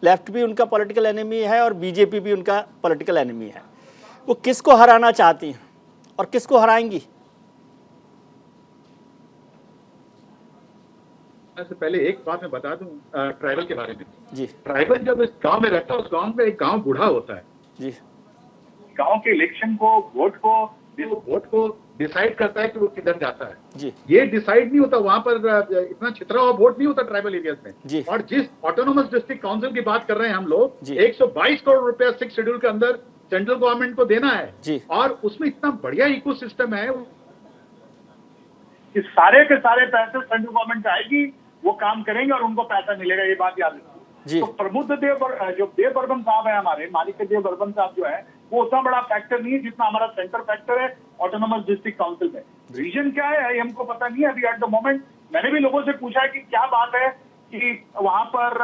लेफ्ट भी उनका पॉलिटिकल एनिमी है और बीजेपी भी उनका पॉलिटिकल एनिमी है। वो किसको हराना चाहती हैं और किसको हराएंगी? से पहले एक बात मैं बता दूं ट्राइबल के बारे में जी। ट्राइबल जब इस गांव में रहता है, उस गांव में एक गांव बूढ़ा होता है जी। गांव के इलेक्शन को वोट को डिसाइड करता है कि वो किधर जाता है जी। ये डिसाइड नहीं होता, वहां पर इतना छितरा हुआ वोट नहीं होता ट्राइबल एरियाज में जी। और जिस ऑटोनोमस डिस्ट्रिक्ट काउंसिल की बात कर रहे हैं हम लोग, 122 करोड़ रुपया 6 शेड्यूल के अंदर सेंट्रल गवर्नमेंट को देना है जी। और उसमें इतना बढ़िया इकोसिस्टम है कि सारे के सारे पैसे सेंट्रल गवर्नमेंट आएगी, वो काम करेंगे और उनको पैसा मिलेगा, ये बात याद रखिए। तो प्रबुद्ध जो देव बर्मन साहब है, हमारे मालिक देव बर्मन साहब जो है, वो उतना बड़ा फैक्टर नहीं है जितना हमारा सेंटर फैक्टर है ऑटोनोमस डिस्ट्रिक्ट काउंसिल में। रीजन क्या है हमको पता नहीं है अभी एट द मोमेंट। मैंने भी लोगों से पूछा है कि क्या बात है कि वहां पर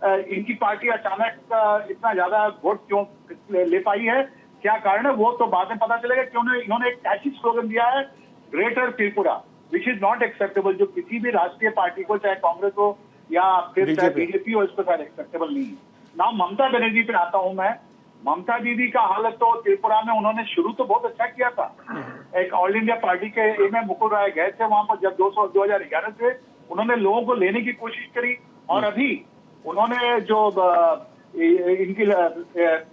इनकी पार्टी अचानक इतना ज्यादा वोट क्यों ले पाई है, क्या कारण है, वो तो बाद में पता चलेगा। कि इन्होंने एक कैची स्लोगन दिया है, greater Tripura, which is not acceptable, जो किसी भी राष्ट्रीय पार्टी को, चाहे कांग्रेस हो या फिर चाहे बीजेपी हो, इसको शायद एक्सेप्टेबल नहीं है। नाउ ममता बनर्जी पे आता हूं मैं। ममता दीदी का हालत तो त्रिपुरा में उन्होंने शुरू तो बहुत अच्छा किया था। एक ऑल इंडिया पार्टी के में मुकुल राय गए थे वहां पर जब 2011 से उन्होंने लोगों को लेने की कोशिश करी और अभी उन्होंने जो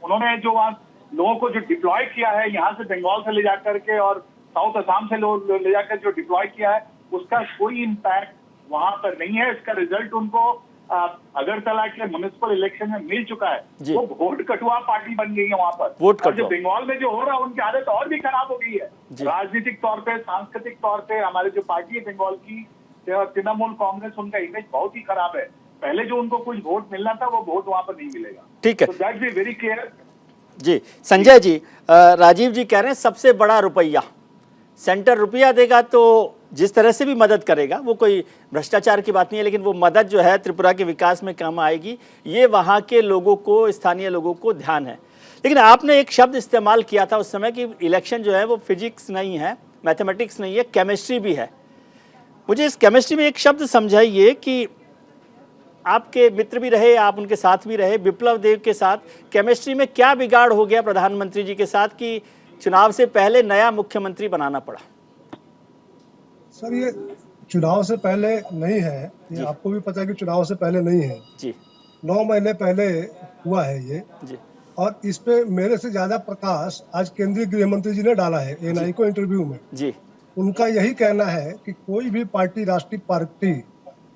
उन्होंने जो वहां लोगों को जो डिप्लॉय किया है यहाँ से बंगाल से ले जाकर के और साउथ असम से ले जाकर जो डिप्लॉय किया है, उसका कोई इम्पैक्ट वहां पर नहीं है। इसका रिजल्ट उनको अगरतला के म्युनिसिपल इलेक्शन में मिल चुका है। वो वोट कटुआ पार्टी बन गई है वहां पर। और जो बंगाल में जो हो रहा है उनकी हालत और भी खराब हो गई है, राजनीतिक तौर पे, सांस्कृतिक तौर पे। हमारे जो पार्टी है बंगाल की तृणमूल कांग्रेस, उनका इमेज बहुत ही खराब है। पहले जो उनको कुछ वोट मिलना था वो वोट वहां पर नहीं मिलेगा। ठीक है, तो दैट बी वेरी क्लियर। जी संजय जी, राजीव जी कह रहे हैं सबसे बड़ा रुपया, सेंटर रुपया देगा तो जिस तरह से भी मदद करेगा, वो कोई भ्रष्टाचार की बात नहीं है, लेकिन वो मदद जो है त्रिपुरा के विकास में काम आएगी, ये वहाँ के लोगों को, स्थानीय लोगों को ध्यान है। लेकिन आपने एक शब्द इस्तेमाल किया था उस समय कि इलेक्शन जो है वो फिजिक्स नहीं है, मैथमेटिक्स नहीं है, केमिस्ट्री भी है। मुझे इस केमिस्ट्री में एक शब्द समझाइए कि आपके मित्र भी रहे, आप उनके साथ भी रहे, विप्लव देव के साथ केमिस्ट्री में क्या बिगाड़ हो गया प्रधानमंत्री जी के साथ कि चुनाव से पहले नया मुख्यमंत्री बनाना पड़ा? सर ये चुनाव से पहले नहीं है, ये आपको भी पता है कि चुनाव से पहले नहीं है जी। 9 महीने पहले हुआ है ये जी। और इस पे मेरे से ज्यादा प्रकाश आज केंद्रीय गृह मंत्री जी ने डाला है एनआई को इंटरव्यू में जी। उनका यही कहना है कि कोई भी पार्टी, राष्ट्रीय पार्टी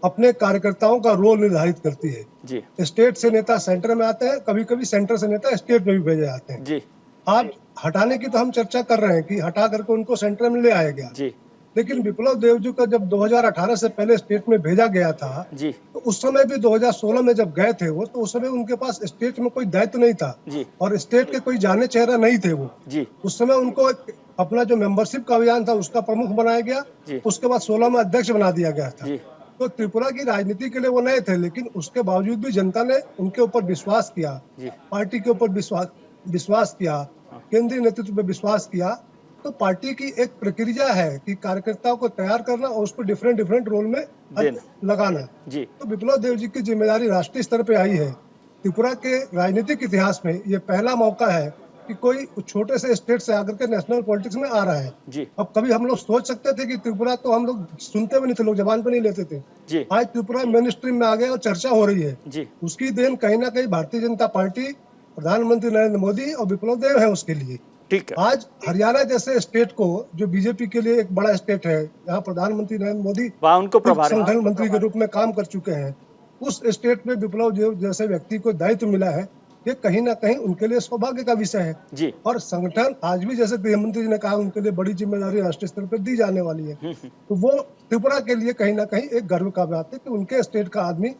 अपने कार्यकर्ताओं का रोल निर्धारित करती है जी। स्टेट से नेता सेंटर में आते हैं, कभी कभी सेंटर से नेता स्टेट में भी भेजे जाते हैं जी। आज हटाने की तो हम चर्चा कर रहे हैं कि हटा करके उनको सेंटर में ले आएगा जी। लेकिन विप्लव देव जी का जब 2018 से पहले स्टेट में भेजा गया था जी, तो उस समय भी 2016 में जब गए थे वो, तो उस समय उनके पास स्टेट में कोई दायित्व नहीं था जी, और स्टेट के कोई जाने चेहरा नहीं थे वो जी, उस समय उनको अपना जो मेंबरशिप का अभियान था उसका प्रमुख बनाया गया, उसके बाद 16 में अध्यक्ष बना दिया गया था। जी, तो त्रिपुरा की राजनीति के लिए वो नए थे, लेकिन उसके बावजूद भी जनता ने उनके ऊपर विश्वास किया, पार्टी के ऊपर विश्वास किया, केंद्रीय नेतृत्व पे विश्वास किया। तो पार्टी की एक प्रक्रिया है कि कार्यकर्ताओं को तैयार करना और उसको डिफरेंट रोल में लगाना। जी, तो विप्लव देव जी की जिम्मेदारी राष्ट्रीय स्तर पे आई है। त्रिपुरा के राजनीतिक इतिहास में ये पहला मौका है कि कोई छोटे से स्टेट से आकर के नेशनल पॉलिटिक्स में आ रहा है। जी, अब कभी हम लोग सोच सकते थे कि त्रिपुरा, तो हम लोग सुनते भी नहीं थे, लोग जबान पे नहीं लेते थे। जी, आज त्रिपुरा मेन स्ट्रीम में आ गया और चर्चा हो रही है। जी, उसकी देन कहीं ना कहीं भारतीय जनता पार्टी, प्रधानमंत्री नरेंद्र मोदी और विप्लव देव है उसके लिए। ठीक है। आज हरियाणा जैसे स्टेट को, जो बीजेपी के लिए एक बड़ा स्टेट है, यहाँ प्रधानमंत्री नरेंद्र मोदी वहाँ उनको प्रभारी संगठन मंत्री के रूप में काम कर चुके हैं, उस स्टेट में विप्लव देव जैसे व्यक्ति को दायित्व मिला है, ये कहीं ना कहीं उनके लिए सौभाग्य का विषय है। जी, और संगठन आज भी, जैसे गृहमंत्री जी ने कहा, उनके लिए बड़ी जिम्मेदारी राष्ट्रीय स्तर पर दी जाने वाली है। तो वो त्रिपुरा के लिए कहीं ना कहीं एक गर्व का बात है कि उनके स्टेट का आदमी,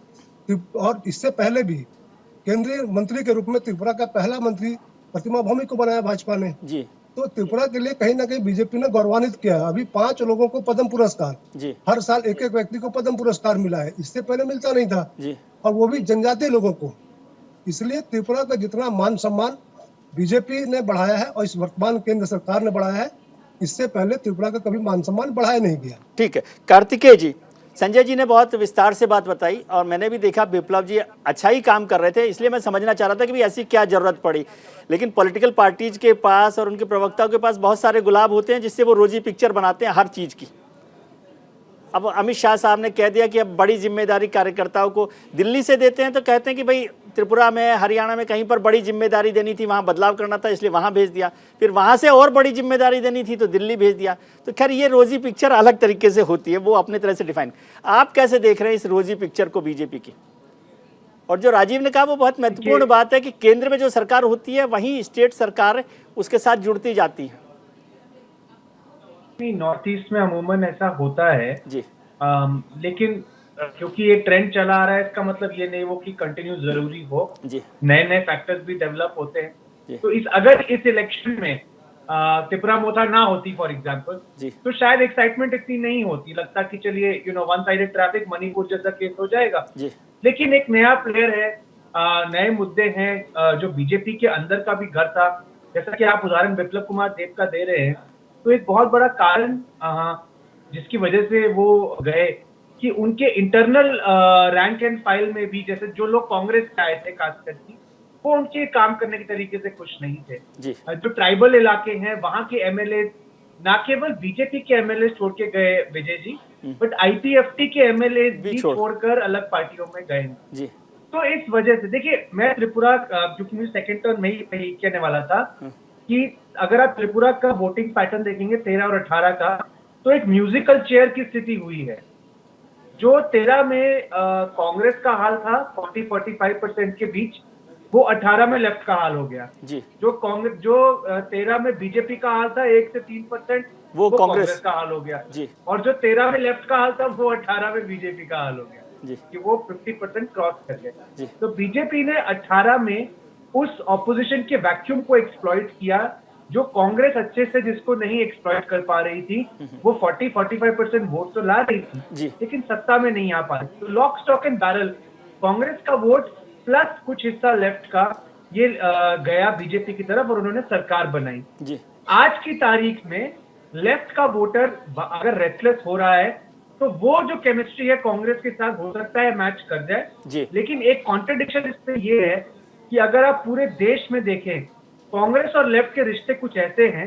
और इससे पहले भी केंद्रीय मंत्री के रूप में त्रिपुरा का पहला मंत्री प्रतिमा भौमिक को बनाया भाजपा ने। जी, तो त्रिपुरा के लिए कहीं ना कहीं बीजेपी ने गौरवान्वित किया है। अभी 5 लोगों को पद्म पुरस्कार, जी, हर साल एक व्यक्ति को पद्म पुरस्कार मिला है, इससे पहले मिलता नहीं था, जी, और वो भी जनजातीय लोगों को। इसलिए त्रिपुरा का जितना मान सम्मान बीजेपी ने बढ़ाया है और इस वर्तमान केंद्र सरकार ने बढ़ाया है, इससे पहले त्रिपुरा का कभी मान सम्मान बढ़ाया नहीं गया। ठीक है। कार्तिकेय जी, संजय जी ने बहुत विस्तार से बात बताई और मैंने भी देखा विप्लव जी अच्छा ही काम कर रहे थे, इसलिए मैं समझना चाह रहा था कि भाई ऐसी क्या जरूरत पड़ी। लेकिन पॉलिटिकल पार्टीज के पास और उनके प्रवक्ताओं के पास बहुत सारे गुलाब होते हैं जिससे वो रोजी पिक्चर बनाते हैं हर चीज़ की। अब अमित शाह साहब ने कह दिया कि अब बड़ी जिम्मेदारी कार्यकर्ताओं को दिल्ली से देते हैं, तो कहते हैं कि भाई त्रिपुरा में, हरियाणा में कहीं पर बड़ी जिम्मेदारी देनी थी, वहाँ बदलाव करना था, इसलिए वहाँ भेज दिया। फिर वहाँ से और बड़ी जिम्मेदारी देनी थी तो दिल्ली भेज दिया। तो खैर ये रोजी पिक्चर अलग तरीके से होती है, वो अपने तरह से डिफाइन। आप कैसे देख रहे हैं इस रोजी पिक्चर को बीजेपी की? और जो राजीव ने कहा वो बहुत महत्वपूर्ण बात है कि केंद्र में जो सरकार होती है वहीं स्टेट सरकार उसके साथ जुड़ती जाती है। नॉर्थ ईस्ट में अमूमन ऐसा होता है जी, लेकिन क्योंकि ये ट्रेंड चला आ रहा है, इसका मतलब ये नहीं वो कि कंटिन्यू जरूरी हो। नए नए फैक्टर्स भी डेवलप होते हैं। तो अगर इस इलेक्शन में त्रिपुरा मोथा ना होती फॉर एग्जांपल, तो शायद एक्साइटमेंट इतनी नहीं होती, लगता कि चलिए वन साइडेड ट्रैफिक, मणिपुर जैसा केस हो जाएगा। लेकिन एक नया प्लेयर है, नए मुद्दे हैं, जो बीजेपी के अंदर का भी घर था, जैसा कि आप उदाहरण बिप्लब कुमार देब का दे रहे हैं। तो एक बहुत बड़ा कारण जिसकी वजह से वो गए कि उनके इंटरनल रैंक एंड फाइल में भी, जैसे जो लोग कांग्रेस से आए थे खासकर की, वो उनके काम करने के तरीके से खुश नहीं थे। जो ट्राइबल इलाके हैं वहां के एमएलए, ना केवल बीजेपी के एमएलए छोड़ के गए विजय जी, बट आईपीएफटी के एमएलए भी छोड़कर अलग पार्टियों में गए। तो इस वजह से देखिए, मैं त्रिपुरा, क्योंकि मुझे सेकेंड टर्न में ही कहने वाला था कि अगर आप त्रिपुरा का वोटिंग पैटर्न देखेंगे 13 और 18 का, तो एक म्यूजिकल चेयर की स्थिति हुई है। जो 13 में कांग्रेस का हाल था 40-45% के बीच, वो 18 में लेफ्ट का हाल हो गया। जो 13 में बीजेपी का हाल था 1 से 3%, वो कांग्रेस का हाल हो गया। और जो 13 में लेफ्ट का हाल था वो 18 में बीजेपी का हाल हो गया, कि वो 50% क्रॉस कर गया। तो बीजेपी ने 18 में उस ऑपोजिशन के वैक्यूम को एक्सप्लॉइट किया, जो कांग्रेस अच्छे से जिसको नहीं एक्सप्लॉइट कर पा रही थी। वो 40-45% वोट तो ला रही थी, लेकिन सत्ता में नहीं आ पा रही। तो lock stock and barrel Congress का वोट प्लस कुछ हिस्सा लेफ्ट का, ये गया बीजेपी की तरफ और उन्होंने सरकार बनाई। आज की तारीख में लेफ्ट का वोटर अगर रेस्टलेस हो रहा है, तो वो जो केमिस्ट्री है कांग्रेस के साथ हो सकता है मैच कर जाए। लेकिन एक कॉन्ट्रडिक्शन इसमें ये है कि अगर आप पूरे देश में देखें, कांग्रेस और लेफ्ट के रिश्ते कुछ ऐसे हैं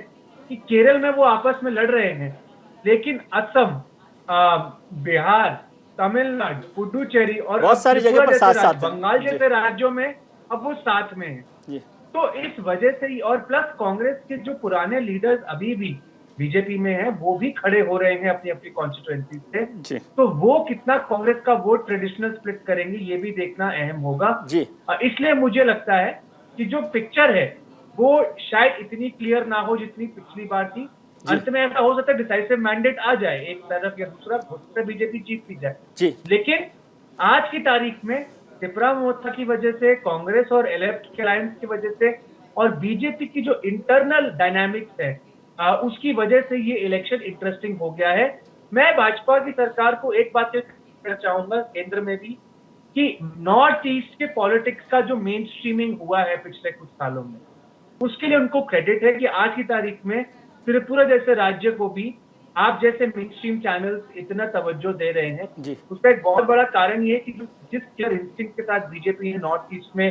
कि केरल में वो आपस में लड़ रहे हैं, लेकिन असम, बिहार, तमिलनाडु, पुडुचेरी और बहुत सारी जगह पर साथ बंगाल जैसे राज्यों में अब वो साथ में है। तो इस वजह से ही, और प्लस कांग्रेस के जो पुराने लीडर्स अभी भी बीजेपी में हैं, वो भी खड़े हो रहे हैं अपनी अपनी कॉन्स्टिट्यूएंसी से। तो वो कितना कांग्रेस का वोट ट्रेडिशनल स्प्लिट करेंगे, ये भी देखना अहम होगा। इसलिए मुझे लगता है कि जो पिक्चर है वो शायद इतनी क्लियर ना हो जितनी पिछली बार थी, अंत में ऐसा हो सकता है डिसाइसिव मैंडेट आ जाए एक तरफ या दूसरा, हो सकता है बीजेपी जीत भी जाए। लेकिन आज की तारीख में त्रिपुरा मोर्चा की वजह से, कांग्रेस और लेफ्ट के अलायंस की वजह से और बीजेपी की जो इंटरनल डायनामिक्स है उसकी वजह से ये इलेक्शन इंटरेस्टिंग हो गया है। मैं भाजपा की सरकार को एक बात कहना चाहूंगा, केंद्र में भी, कि नॉर्थ ईस्ट के पॉलिटिक्स का जो मेन स्ट्रीमिंग हुआ है पिछले कुछ सालों में, उसके लिए उनको क्रेडिट है कि आज की तारीख में त्रिपुरा जैसे राज्य को भी आप जैसे मेन स्ट्रीम चैनल्स इतना तवज्जो दे रहे हैं। उसका एक बहुत बड़ा कारण ये है कि जिस क्लियर इंस्टिंक्ट के साथ बीजेपी ने नॉर्थ ईस्ट में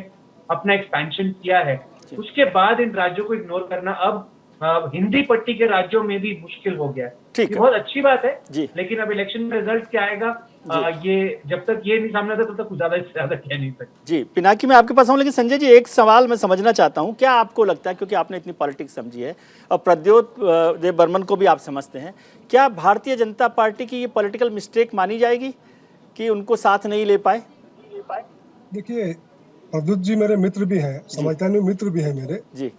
अपना एक्सपेंशन किया है, उसके बाद इन राज्यों को इग्नोर करना अब हिंदी पट्टी के राज्यों में भी मुश्किल हो गया है। ये बहुत अच्छी बात है, लेकिन अब इलेक्शन में रिजल्ट क्या आएगा, ये जब तक ये नहीं सामने आता तब तक कुछ ज्यादा कह नहीं सकते। जी पिनाकी, मैं आपके पास आऊँ, लेकिन संजय जी एक सवाल मैं समझना चाहता हूँ, क्या आपको लगता है, क्योंकि आपने इतनी पॉलिटिक्स समझी है और प्रद्योत देव बर्मन को भी आप समझते हैं, क्या भारतीय जनता पार्टी की ये पॉलिटिकल मिस्टेक मानी जाएगी कि उनको साथ नहीं ले पाए? देखिए, प्रद्योत जी मेरे मित्र भी हैं, समझदार मित्र भी हैं मेरे जी,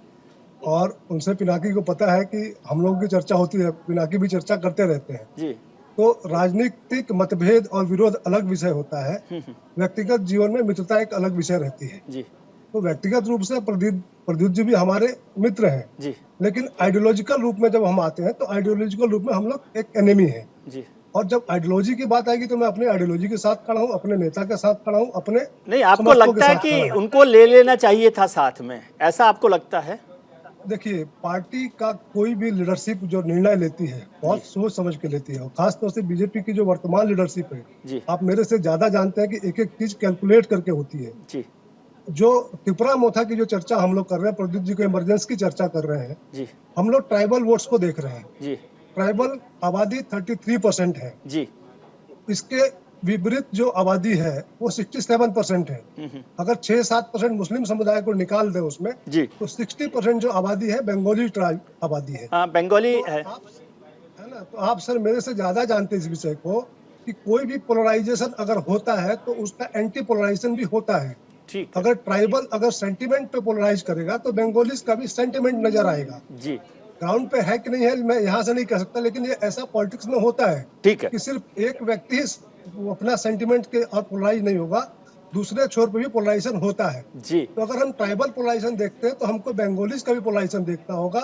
और उनसे पिनाकी को पता है कि हम लोगों की चर्चा होती है, पिनाकी भी चर्चा करते रहते हैं जी। तो राजनीतिक मतभेद और विरोध अलग विषय होता है, व्यक्तिगत जीवन में मित्रता एक अलग विषय रहती है जी। तो व्यक्तिगत रूप से प्रद्योत जी भी हमारे मित्र हैं जी, लेकिन आइडियोलॉजिकल रूप में जब हम आते हैं तो आइडियोलॉजिकल रूप में हम लोग एक एनिमी हैं जी। और जब आइडियोलॉजी की बात आएगी तो मैं अपने आइडियोलॉजी के साथ खड़ा हूँ, अपने नेता के साथ खड़ा हूँ, अपने नहीं, आपको लगता है कि उनको ले लेना चाहिए था साथ में, ऐसा आपको लगता है? देखिए, पार्टी का कोई भी लीडरशिप जो निर्णय लेती है बहुत सोच समझ के लेती है, और खासतौर से बीजेपी की जो वर्तमान लीडरशिप है, आप मेरे से ज्यादा जानते हैं कि एक एक चीज कैलकुलेट करके होती है जी। जो त्रिपुरा मोथा की जो चर्चा हम लोग कर रहे हैं, प्रद्योत जी को इमरजेंसी की चर्चा कर रहे हैं जी, हम लोग ट्राइबल वोट्स को देख रहे हैं जी। ट्राइबल आबादी 33% है जी, इसके विपरीत जो आबादी है वो 67% है। अगर 6-7% मुस्लिम समुदाय को निकाल दे उसमें जी, तो 60% जो आबादी है बंगाली ट्राइब आबादी है। बंगाली है ना। तो आप सर मेरे से ज्यादा जानते हैं इस विषय को कि कोई भी पोलराइजेशन अगर होता है तो उसका एंटी पोलराइजेशन भी होता है। ठीक, अगर ट्राइबल अगर सेंटिमेंट पे पोलराइज करेगा तो बंगालीज का भी सेंटिमेंट नजर आएगा जी। ग्राउंड पे है कि नहीं है मैं यहाँ से नहीं कह सकता, लेकिन ये ऐसा पॉलिटिक्स में होता है ठीक है कि सिर्फ एक व्यक्ति वो अपना सेंटिमेंट के और पोलराइज नहीं होगा, दूसरे छोर पे भी पोलराइजेशन होता है जी। तो अगर हम ट्राइबल पोलराइजेशन देखते हैं तो हमको बंगालीज का भी पोलराइजेशन देखना होगा।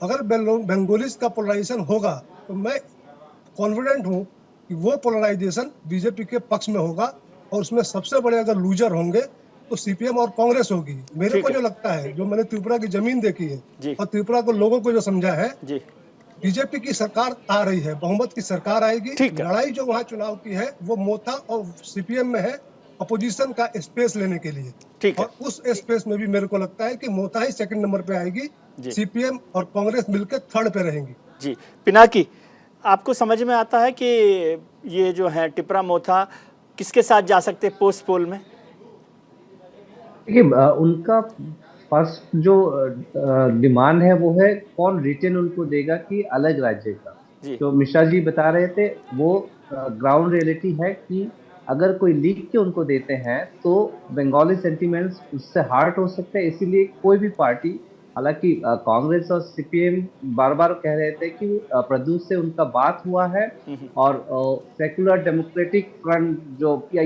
अगर बंगालीज का पोलराइजेशन होगा तो मैं कॉन्फिडेंट हूँ कि वो पोलराइजेशन बीजेपी के पक्ष में होगा, और उसमें सबसे बड़े अगर लूजर होंगे तो सीपीएम और कांग्रेस होगी। मेरे को जो लगता है, जो मैंने त्रिपुरा की जमीन देखी है और त्रिपुरा को लोगों को जो समझा है, बीजेपी की सरकार आ रही है, बहुमत की सरकार आएगी। लड़ाई जो वहाँ चुनाव की है वो मोथा और सीपीएम में है, अपोजिशन का स्पेस लेने के लिए, और उस स्पेस में भी मेरे को लगता है कि मोथा ही सेकंड नंबर पे आएगी, सीपीएम और कांग्रेस मिलकर थर्ड पे रहेंगी जी। पिनाकी, आपको समझ में आता है कि ये जो है टिपरा मोथा किसके साथ जा सकते पोस्ट पोल में? देखिए, उनका फर्स्ट जो डिमांड है वो है कौन रिटेन उनको देगा कि अलग राज्य का। जो मिश्रा जी बता रहे थे वो ग्राउंड रियलिटी है कि अगर कोई लीग के उनको देते हैं तो बंगाली सेंटिमेंट्स उससे हार्ट हो सकते हैं। इसीलिए कोई भी पार्टी, हालांकि कांग्रेस और सीपीएम बार बार कह रहे थे कि प्रद्योत से उनका बात हुआ है और सेकुलर डेमोक्रेटिक फ्रंट जो या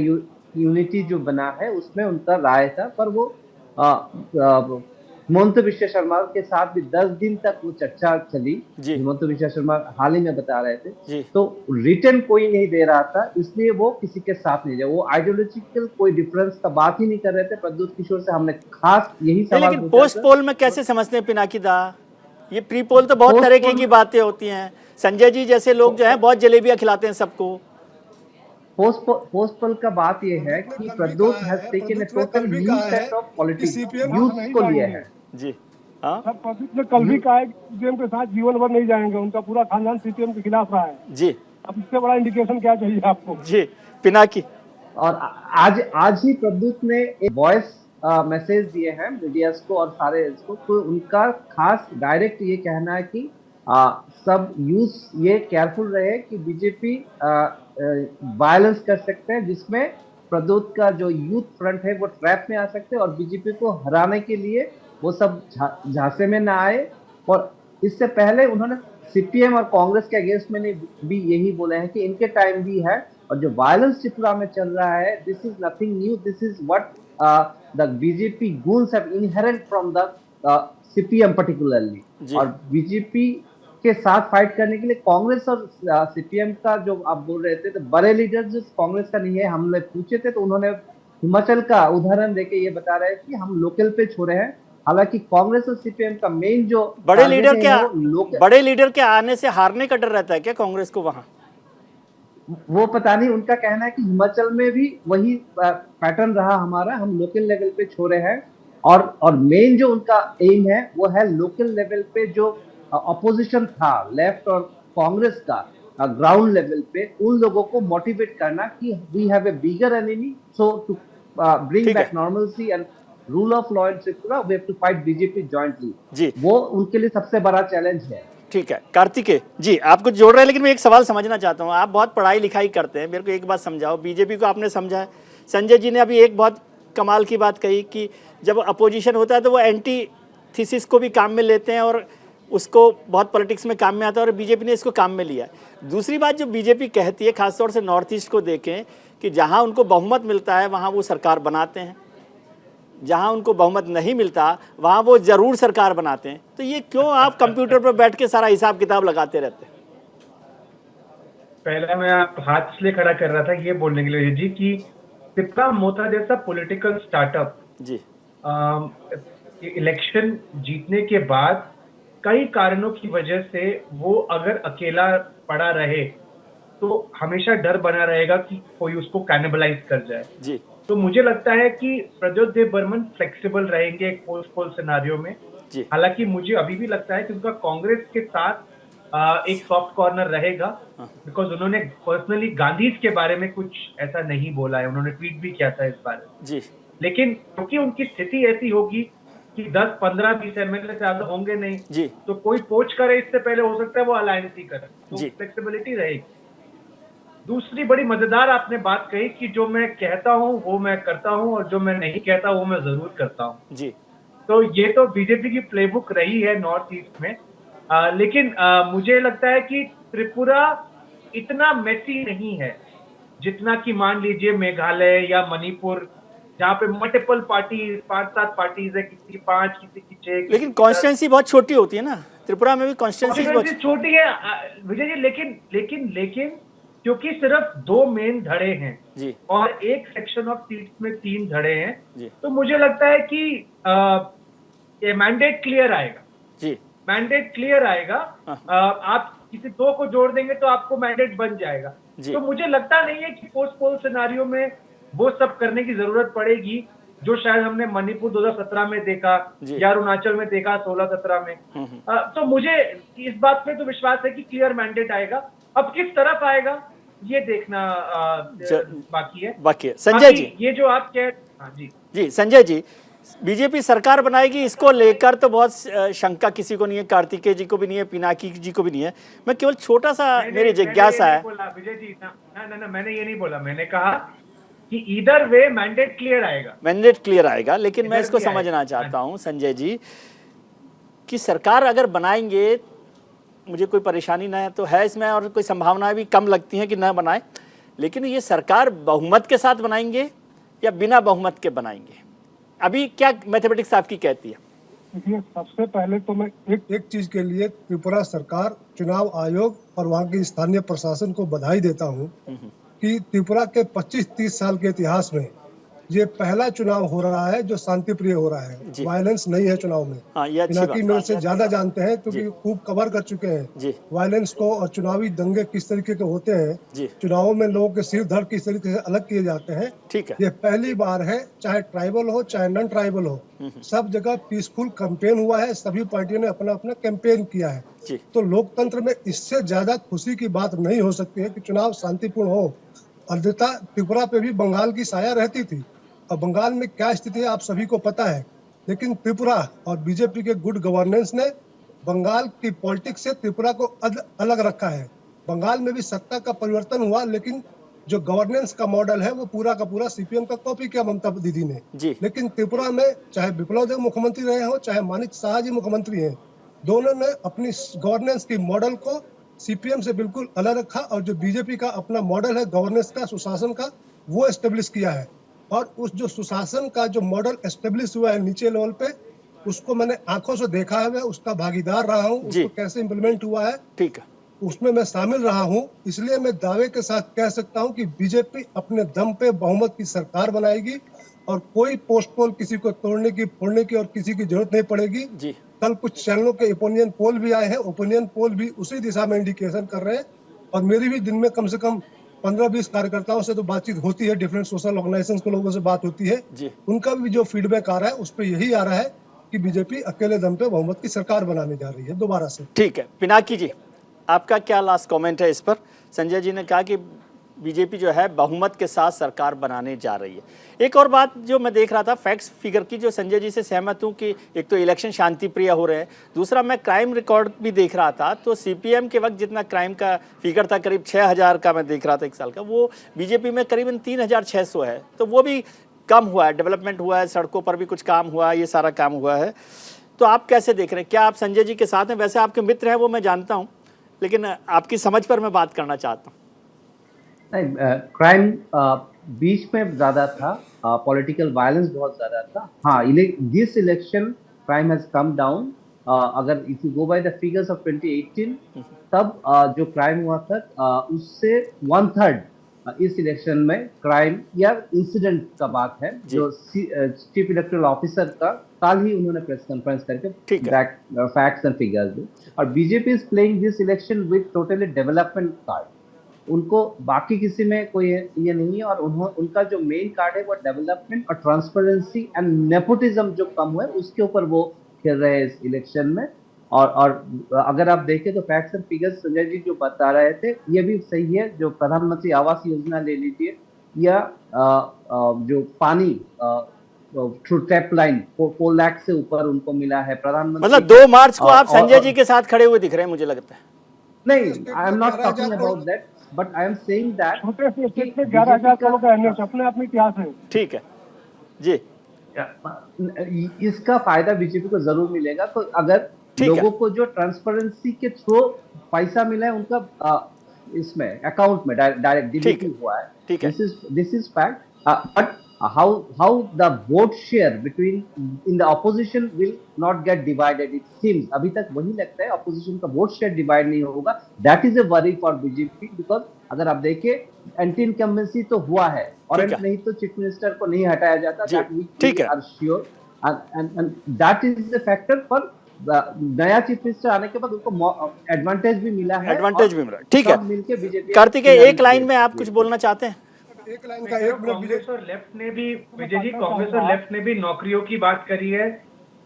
यूनिटी जो बना है उसमें उनका राय था, पर वो हिमंत विश्व शर्मा के साथ भी 10 दिन तक वो चर्चा चली। हिमंत विश्व शर्मा हाल ही में बता रहे थे, तो रिटर्न कोई नहीं दे रहा था, इसलिए वो किसी के साथ नहीं जाए। वो आइडियोलॉजिकल कोई डिफरेंस का बात ही नहीं कर रहे थे। प्रद्योत किशोर से हमने खास यही सवाल लेकिन पोस्ट पोल में कैसे समझते हैं पिनाकी दा? ये प्री पोल तो बहुत तरह की बातें होती हैं। संजय जी जैसे लोग जो है बहुत जलेबियां खिलाते हैं सबको। पोस्ट पोल का बात ये है कि Pradyot has taken a total new set of politics, youth को लिया है जी। प्रद्योत ने कल भी कहा है कि सीपीएम के साथ जीवन भर नहीं जाएंगे, उनका पूरा खानदान सीपीएम के खिलाफ रहा है जी। अब इससे बड़ा इंडिकेशन क्या चाहिए आपको जी पिनाकी? और आज ही प्रद्योत ने एक वॉइस मैसेज दिए हैं मीडिया को और सारे इसको, तो उनका खास डायरेक्ट ये कहना है कि सब यूथ ये केयरफुल रहे कि बीजेपी वायलेंस कर सकते हैं, जिसमें प्रद्योत का जो यूथ फ्रंट है वो ट्रैप में आ सकते हैं, और बीजेपी को हराने के लिए वो सब झांसे में ना आए। और इससे पहले उन्होंने सीपीएम और कांग्रेस के अगेंस्ट में भी यही बोले हैं कि इनके टाइम भी है, और जो वायलेंस त्रिपुरा में चल रहा है, this is nothing new, this is what the BJP goons have inherent from the CPM particularly. और बीजेपी के साथ फाइट करने के लिए कांग्रेस और सीपीएम का जो आप बोल रहे थे, तो बड़े लीडर्स कांग्रेस का नहीं है। हम लोग पूछे थे तो उन्होंने हिमाचल का उदाहरण देके ये बता रहे हैं कि हम लोकल पे छोड़े हैं, हालांकि कांग्रेस और सीपीएम का मेन जो बड़े लीडर के आने से हारने का डर रहता है क्या कांग्रेस को वहां? वो पता नहीं, उनका कहना है कि हिमाचल में भी वही पैटर्न रहा हमारा, हम लोकल लेवल पे छोड़े हैं, और मेन जो उनका एम है वो है लोकल लेवल पे जो अपोजिशन था लेफ्ट और कांग्रेस का ग्राउंड लेवल पे, उन लोगों को मोटिवेट करना कि we have a bigger enemy, so to bring back normalcy and rule of law in Tripura, we have to fight BJP jointly जी। वो उनके लिए सबसे बड़ा चैलेंज है। ठीक है कार्तिकेय जी, आप कुछ जोड़ रहे हैं, लेकिन मैं एक सवाल समझना चाहता हूँ। आप बहुत पढ़ाई लिखाई करते हैं, मेरे को एक बात समझाओ। बीजेपी को आपने समझा, संजय जी ने अभी एक बहुत कमाल की बात कही कि जब अपोजिशन होता है तो वो एंटी थीसिस को भी काम में लेते हैं और उसको बहुत पॉलिटिक्स में काम में आता है, और बीजेपी ने इसको काम में लिया। दूसरी बात जो बीजेपी कहती है, खासतौर से नॉर्थ ईस्ट को देखें, कि जहाँ उनको बहुमत मिलता है वहाँ वो सरकार बनाते हैं, जहाँ उनको बहुमत नहीं मिलता वहाँ वो जरूर सरकार बनाते हैं। तो ये क्यों आप कंप्यूटर पर बैठ के सारा हिसाब किताब लगाते रहते हैं? पहला मैं आप हाथ इसलिए खड़ा कर रहा था ये बोलने के लिए जी कि त्रिपुरा मोथा जैसा पॉलिटिकल स्टार्टअप जी इलेक्शन जीतने के बाद कई कारणों की वजह से वो अगर अकेला पड़ा रहे तो हमेशा डर बना रहेगा कि कोई उसको कैनिबलाइज कर जाए जी। तो मुझे लगता है कि प्रज्योत देव बर्मन फ्लेक्सिबल रहेंगे एक पोस्ट पोल सिनारियो में। हालांकि मुझे अभी भी लगता है कि उनका कांग्रेस के साथ एक सॉफ्ट कॉर्नर रहेगा, बिकॉज उन्होंने पर्सनली गांधीज के बारे में कुछ ऐसा नहीं बोला है, उन्होंने ट्वीट भी किया था इस बारे में जी। लेकिन क्योंकि उनकी स्थिति ऐसी होगी कि 10, 15, 20 एमएलए से ज्यादा होंगे नहीं जी, तो कोई पोच करे इससे पहले हो सकता है वो अलायंस ही करे, तो फ्लेक्सिबिलिटी रहेगी। दूसरी बड़ी मजेदार आपने बात कही कि जो मैं कहता हूँ वो मैं करता हूँ और जो मैं नहीं कहता वो मैं जरूर करता हूँ जी। तो ये तो बीजेपी की प्लेबुक रही है नॉर्थ ईस्ट में, लेकिन मुझे लगता है कि त्रिपुरा इतना मेसी नहीं है जितना कि मान लीजिए मेघालय या मणिपुर, जहाँ पे मल्टीपल पार्टीज, 5-7 पार्टीज है, किसी की 5, किसी की 6। लेकिन कॉन्स्टिट्यूंसी बहुत छोटी होती है ना, त्रिपुरा में भी कॉन्स्टिट्यूंसी छोटी है विजय जी, लेकिन क्योंकि सिर्फ 2 मेन धड़े हैं जी, और एक सेक्शन ऑफ सीट्स में 3 धड़े हैं जी, तो मुझे लगता है कि ये मैंडेट क्लियर आएगा जी, मैंडेट क्लियर आएगा। आप किसी 2 को जोड़ देंगे तो आपको मैंडेट बन जाएगा। तो मुझे लगता नहीं है कि पोस्ट पोल सिनारियो में वो सब करने की जरूरत पड़ेगी जो शायद हमने मणिपुर 2017 में देखा या अरुणाचल में देखा 16-17 में। तो मुझे इस बात पे तो विश्वास है कि क्लियर मैंडेट आएगा। अब किस तरफ आएगा ये देखना बाकी है। संजय जी, ये जो आप कह जी संजय जी, बीजेपी सरकार बनाएगी इसको लेकर तो बहुत शंका किसी को नहीं है, कार्तिकेय जी को भी नहीं है, पिनाकी जी को भी नहीं है। मैं केवल छोटा सा मेरी जिज्ञासा है। विजय जी ना मैंने ये नहीं बोला, मैंने कहा कि ईदर वे मैंडेट क्लियर आएगा, मैंडेट क्लियर आएगा। लेकिन मैं इसको समझना चाहता हूँ संजय जी कि सरकार अगर बनाएंगे, मुझे कोई परेशानी ना है तो है इसमें, और कोई संभावनाएं भी कम लगती हैं कि न बनाए, लेकिन ये सरकार बहुमत के साथ बनाएंगे या बिना बहुमत के बनाएंगे? अभी क्या मैथमेटिक्स आपकी कहती है? देखिए, सबसे पहले तो मैं एक चीज के लिए त्रिपुरा सरकार, चुनाव आयोग और वहाँ के स्थानीय प्रशासन को बधाई देता हूँ कि त्रिपुरा के 25-30 साल के इतिहास में ये पहला चुनाव हो रहा है जो शांति प्रिय हो रहा है, वायलेंस नहीं है चुनाव में। पिनाकी मेरे से ज्यादा जानते हैं क्योंकि खूब कवर कर चुके हैं वायलेंस को और चुनावी दंगे किस तरीके के होते हैं, चुनावों में लोगों के सिर धड़ किस तरीके से अलग किए जाते हैं। ठीक है, ये पहली बार है, चाहे ट्राइबल हो चाहे नॉन ट्राइबल हो, सब जगह पीसफुल कैंपेन हुआ है, सभी पार्टियों ने अपना अपना कैंपेन किया है। तो लोकतंत्र में इससे ज्यादा खुशी की बात नहीं हो सकती है कि चुनाव शांतिपूर्ण हो। अन्यथा त्रिपुरा पे भी बंगाल की साया रहती थी, और बंगाल में क्या स्थिति है आप सभी को पता है। लेकिन त्रिपुरा और बीजेपी के गुड गवर्नेंस ने बंगाल की पॉलिटिक्स से त्रिपुरा को अलग रखा है। बंगाल में भी सत्ता का परिवर्तन हुआ, लेकिन जो गवर्नेंस का मॉडल है वो पूरा का पूरा सीपीएम का कॉपी किया ममता दीदी ने। लेकिन त्रिपुरा में चाहे विप्लव देव मुख्यमंत्री रहे हो, चाहे मानिक शाह जी मुख्यमंत्री हैं, दोनों ने अपनी गवर्नेंस की मॉडल को सीपीएम से बिल्कुल अलग रखा और जो बीजेपी का अपना मॉडल है गवर्नेंस का, सुशासन का, वो एस्टेब्लिश किया है। और उस जो सुशासन का जो मॉडल एस्टेब्लिश हुआ है नीचे लेवल पे, उसको मैंने आंखों से देखा है, मैं उसका भागीदार रहा हूँ, उसको कैसे इम्प्लीमेंट हुआ है, ठीक है, उसमें मैं शामिल रहा हूँ। इसलिए मैं दावे के साथ कह सकता हूँ कि बीजेपी अपने दम पे बहुमत की सरकार बनाएगी और कोई पोस्ट पोल किसी को तोड़ने की, फोड़ने की और किसी की जरूरत नहीं पड़ेगी जी। कल कुछ चैनलों के ओपिनियन पोल भी आए हैं, ओपिनियन पोल भी उसी दिशा में इंडिकेशन कर रहे हैं और मेरी भी दिन में कम से कम 15-20 कार्यकर्ताओं से तो बातचीत होती है, डिफरेंट सोशल ऑर्गेनाइजेशन के लोगों से बात होती है जी। उनका भी जो फीडबैक आ रहा है उस पर यही आ रहा है कि बीजेपी अकेले दम पे बहुमत की सरकार बनाने जा रही है दोबारा से। ठीक है, पिनाकी जी आपका क्या लास्ट कमेंट है इस पर? संजय जी ने कहा कि बीजेपी जो है बहुमत के साथ सरकार बनाने जा रही है। एक और बात जो मैं देख रहा था फैक्ट्स फिगर की, जो संजय जी से सहमत हूं कि एक तो इलेक्शन शांति प्रिय हो रहे हैं, दूसरा मैं क्राइम रिकॉर्ड भी देख रहा था तो सीपीएम के वक्त जितना क्राइम का फिगर था करीब 6000 का मैं देख रहा था एक साल का, वो बीजेपी में करीबन 3600 है, तो वो भी कम हुआ है, डेवलपमेंट हुआ है, सड़कों पर भी कुछ काम हुआ है, ये सारा काम हुआ है। तो आप कैसे देख रहे हैं? क्या आप संजय जी के साथ हैं? वैसे आपके मित्र हैं वो मैं जानता हूँ, लेकिन आपकी समझ पर मैं बात करना चाहता हूँ। नहीं, क्राइम बीच में ज्यादा था, पॉलिटिकल वायलेंस बहुत ज्यादा था। हाँ, this election crime has come down. अगर if you go by the figures of 2018 तब जो क्राइम हुआ था उससे 1/3 इस इलेक्शन में क्राइम या इंसिडेंट का बात है, जो चीफ इलेक्टोरल ऑफिसर का कल ही उन्होंने प्रेस कॉन्फ्रेंस करके फैक्ट्स एंड फिगर्स दी। और BJP is playing this election with totally development card. उनको बाकी किसी में कोई ये नहीं है और उनका जो मेन कार्ड है वो डेवलपमेंट और ट्रांसपेरेंसी एंड नेपोटिज्म जो कम हुआ है उसके ऊपर वो खेल रहे हैं इस इलेक्शन में। और अगर आप देखें तो facts and figures Sanjay ji जो बता रहे थे ये भी सही है। जो प्रधानमंत्री आवास योजना ले लीजिए या जो पानी थ्रू टैप लाइन 4 लाख से ऊपर उनको मिला है प्रधानमंत्री। मतलब 2 मार्च को आप संजय जी के साथ खड़े हुए दिख रहे हैं मुझे लगता है। नहीं, I am not talking about that, but I am saying that छोटे से स्टेट में 11,000 करोड़ का एनएच अपने आप में इतिहास है। ठीक है जी, इसका फायदा बीजेपी को जरूर मिलेगा। तो अगर लोगों को जो ट्रांसपेरेंसी के थ्रू पैसा मिला है उनका इसमें अकाउंट में डायरेक्ट डिलीट हुआ है, this is fact. But how the vote share between in the opposition will not get divided, it seems अभी तक वही लगता है opposition का vote share divide नहीं होगा। that is a worry for BJP because अगर आप देखें एंटी इनकम्बेंसी तो हुआ है और नहीं तो चीफ मिनिस्टर को नहीं हटाया जाता, that we are sure and that is the factor for नया चीफ मिनिस्टर आने के बाद उनको एडवांटेज भी मिला है, एडवांटेज भी मिला। ठीक है, मिलके बीजेपी। कार्तिकेय एक लाइन में आप कुछ बोलना चाहते हैं? एक लाइन का एक कांग्रेस और लेफ्ट ने भी, विजय जी, कांग्रेस और लेफ्ट ने भी नौकरियों की बात करी है,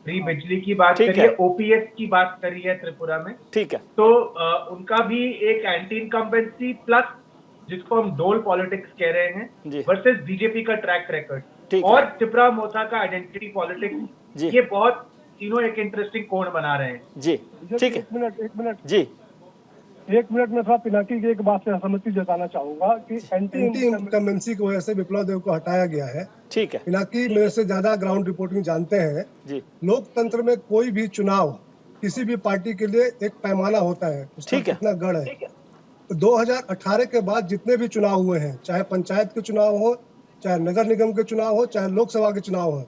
फ्री बिजली की बात करी है, ओपीएस की बात करी है त्रिपुरा में। ठीक है, तो उनका भी एक एंटी इनकम्बेंसी प्लस जिसको हम डोल पॉलिटिक्स कह रहे हैं वर्सेस बीजेपी का ट्रैक रिकॉर्ड और त्रिपुरा मोथा का आइडेंटिटी पॉलिटिक्स, ये बहुत तीनों एक इंटरेस्टिंग कोण बना रहे हैं जी। ठीक है, एक मिनट जी, एक मिनट में थोड़ा पिनाकी की एक बात से असहमति जताना चाहूंगा कि एंटी इनकम्बेंसी की वजह से विप्लव देव को हटाया गया है। ठीक है, पिनाकी मेरे से ज्यादा ग्राउंड रिपोर्टिंग जानते हैं जी। लोकतंत्र में कोई भी चुनाव किसी भी पार्टी के लिए एक पैमाना होता है, उसका कितना गढ़ है। 2018 के बाद जितने भी चुनाव हुए हैं, चाहे पंचायत के चुनाव हो, चाहे नगर निगम के चुनाव हो, चाहे लोकसभा के चुनाव हो,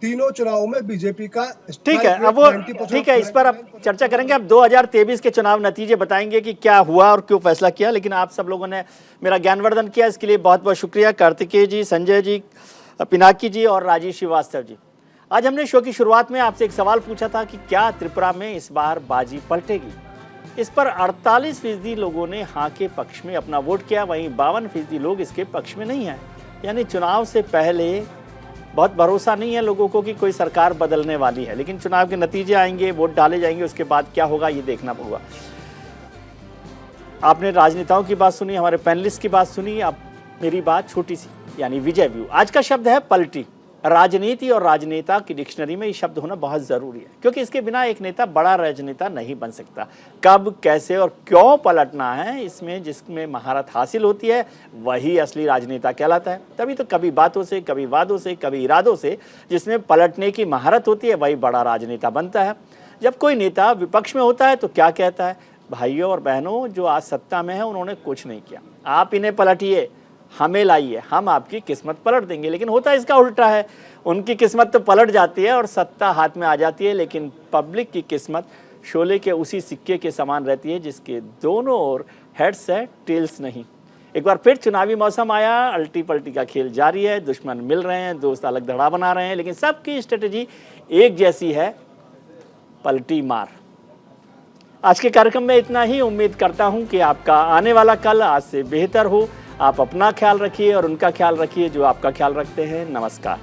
तीनों चुनावों में बीजेपी का ठीक है। अब वो ठीक है, इस पर आप चर्चा करेंगे। अब 2023 के चुनाव नतीजे बताएंगे कि क्या हुआ और क्यों फैसला किया। लेकिन आप सब लोगों ने मेरा ज्ञानवर्धन किया, इसके लिए बहुत बहुत शुक्रिया। कार्तिकेय जी, संजय जी, पिनाकी जी और राजीव श्रीवास्तव जी। आज हमने शो की शुरुआत में आपसे एक सवाल पूछा था कि क्या त्रिपुरा में इस बार बाजी पलटेगी। इस पर 48% लोगों ने हाँ के पक्ष में अपना वोट किया, वहीं 52% लोग इसके पक्ष में नहीं हैं। यानी चुनाव से पहले बहुत भरोसा नहीं है लोगों को कि कोई सरकार बदलने वाली है, लेकिन चुनाव के नतीजे आएंगे, वोट डाले जाएंगे, उसके बाद क्या होगा ये देखना होगा। आपने राजनेताओं की बात सुनी, हमारे पैनलिस्ट की बात सुनी, अब मेरी बात छोटी सी यानी विजय व्यू। आज का शब्द है पलटी। राजनीति और राजनेता की डिक्शनरी में ये शब्द होना बहुत ज़रूरी है, क्योंकि इसके बिना एक नेता बड़ा राजनेता नहीं बन सकता। कब, कैसे और क्यों पलटना है, इसमें जिसमें महारत हासिल होती है वही असली राजनेता कहलाता है। तभी तो कभी बातों से, कभी वादों से, कभी इरादों से जिसमें पलटने की महारत होती है वही बड़ा राजनेता बनता है। जब कोई नेता विपक्ष में होता है तो क्या कहता है, भाइयों और बहनों जो आज सत्ता में है उन्होंने कुछ नहीं किया, आप इन्हें पलटिए, हमें लाइए, हम आपकी किस्मत पलट देंगे। लेकिन होता इसका उल्टा है, उनकी किस्मत तो पलट जाती है और सत्ता हाथ में आ जाती है, लेकिन पब्लिक की किस्मत शोले के उसी सिक्के के समान रहती है जिसके दोनों ओर हेड्स है, टेल्स नहीं। एक बार फिर चुनावी मौसम आया, अल्टी पल्टी का खेल जारी है, दुश्मन मिल रहे हैं, दोस्त अलग धड़ा बना रहे हैं, लेकिन सबकी स्ट्रेटेजी एक जैसी है, पलटी मार। आज के कार्यक्रम में इतना ही। उम्मीद करता हूं कि आपका आने वाला कल आज से बेहतर हो। आप अपना ख्याल रखिए और उनका ख्याल रखिए जो आपका ख्याल रखते हैं। नमस्कार।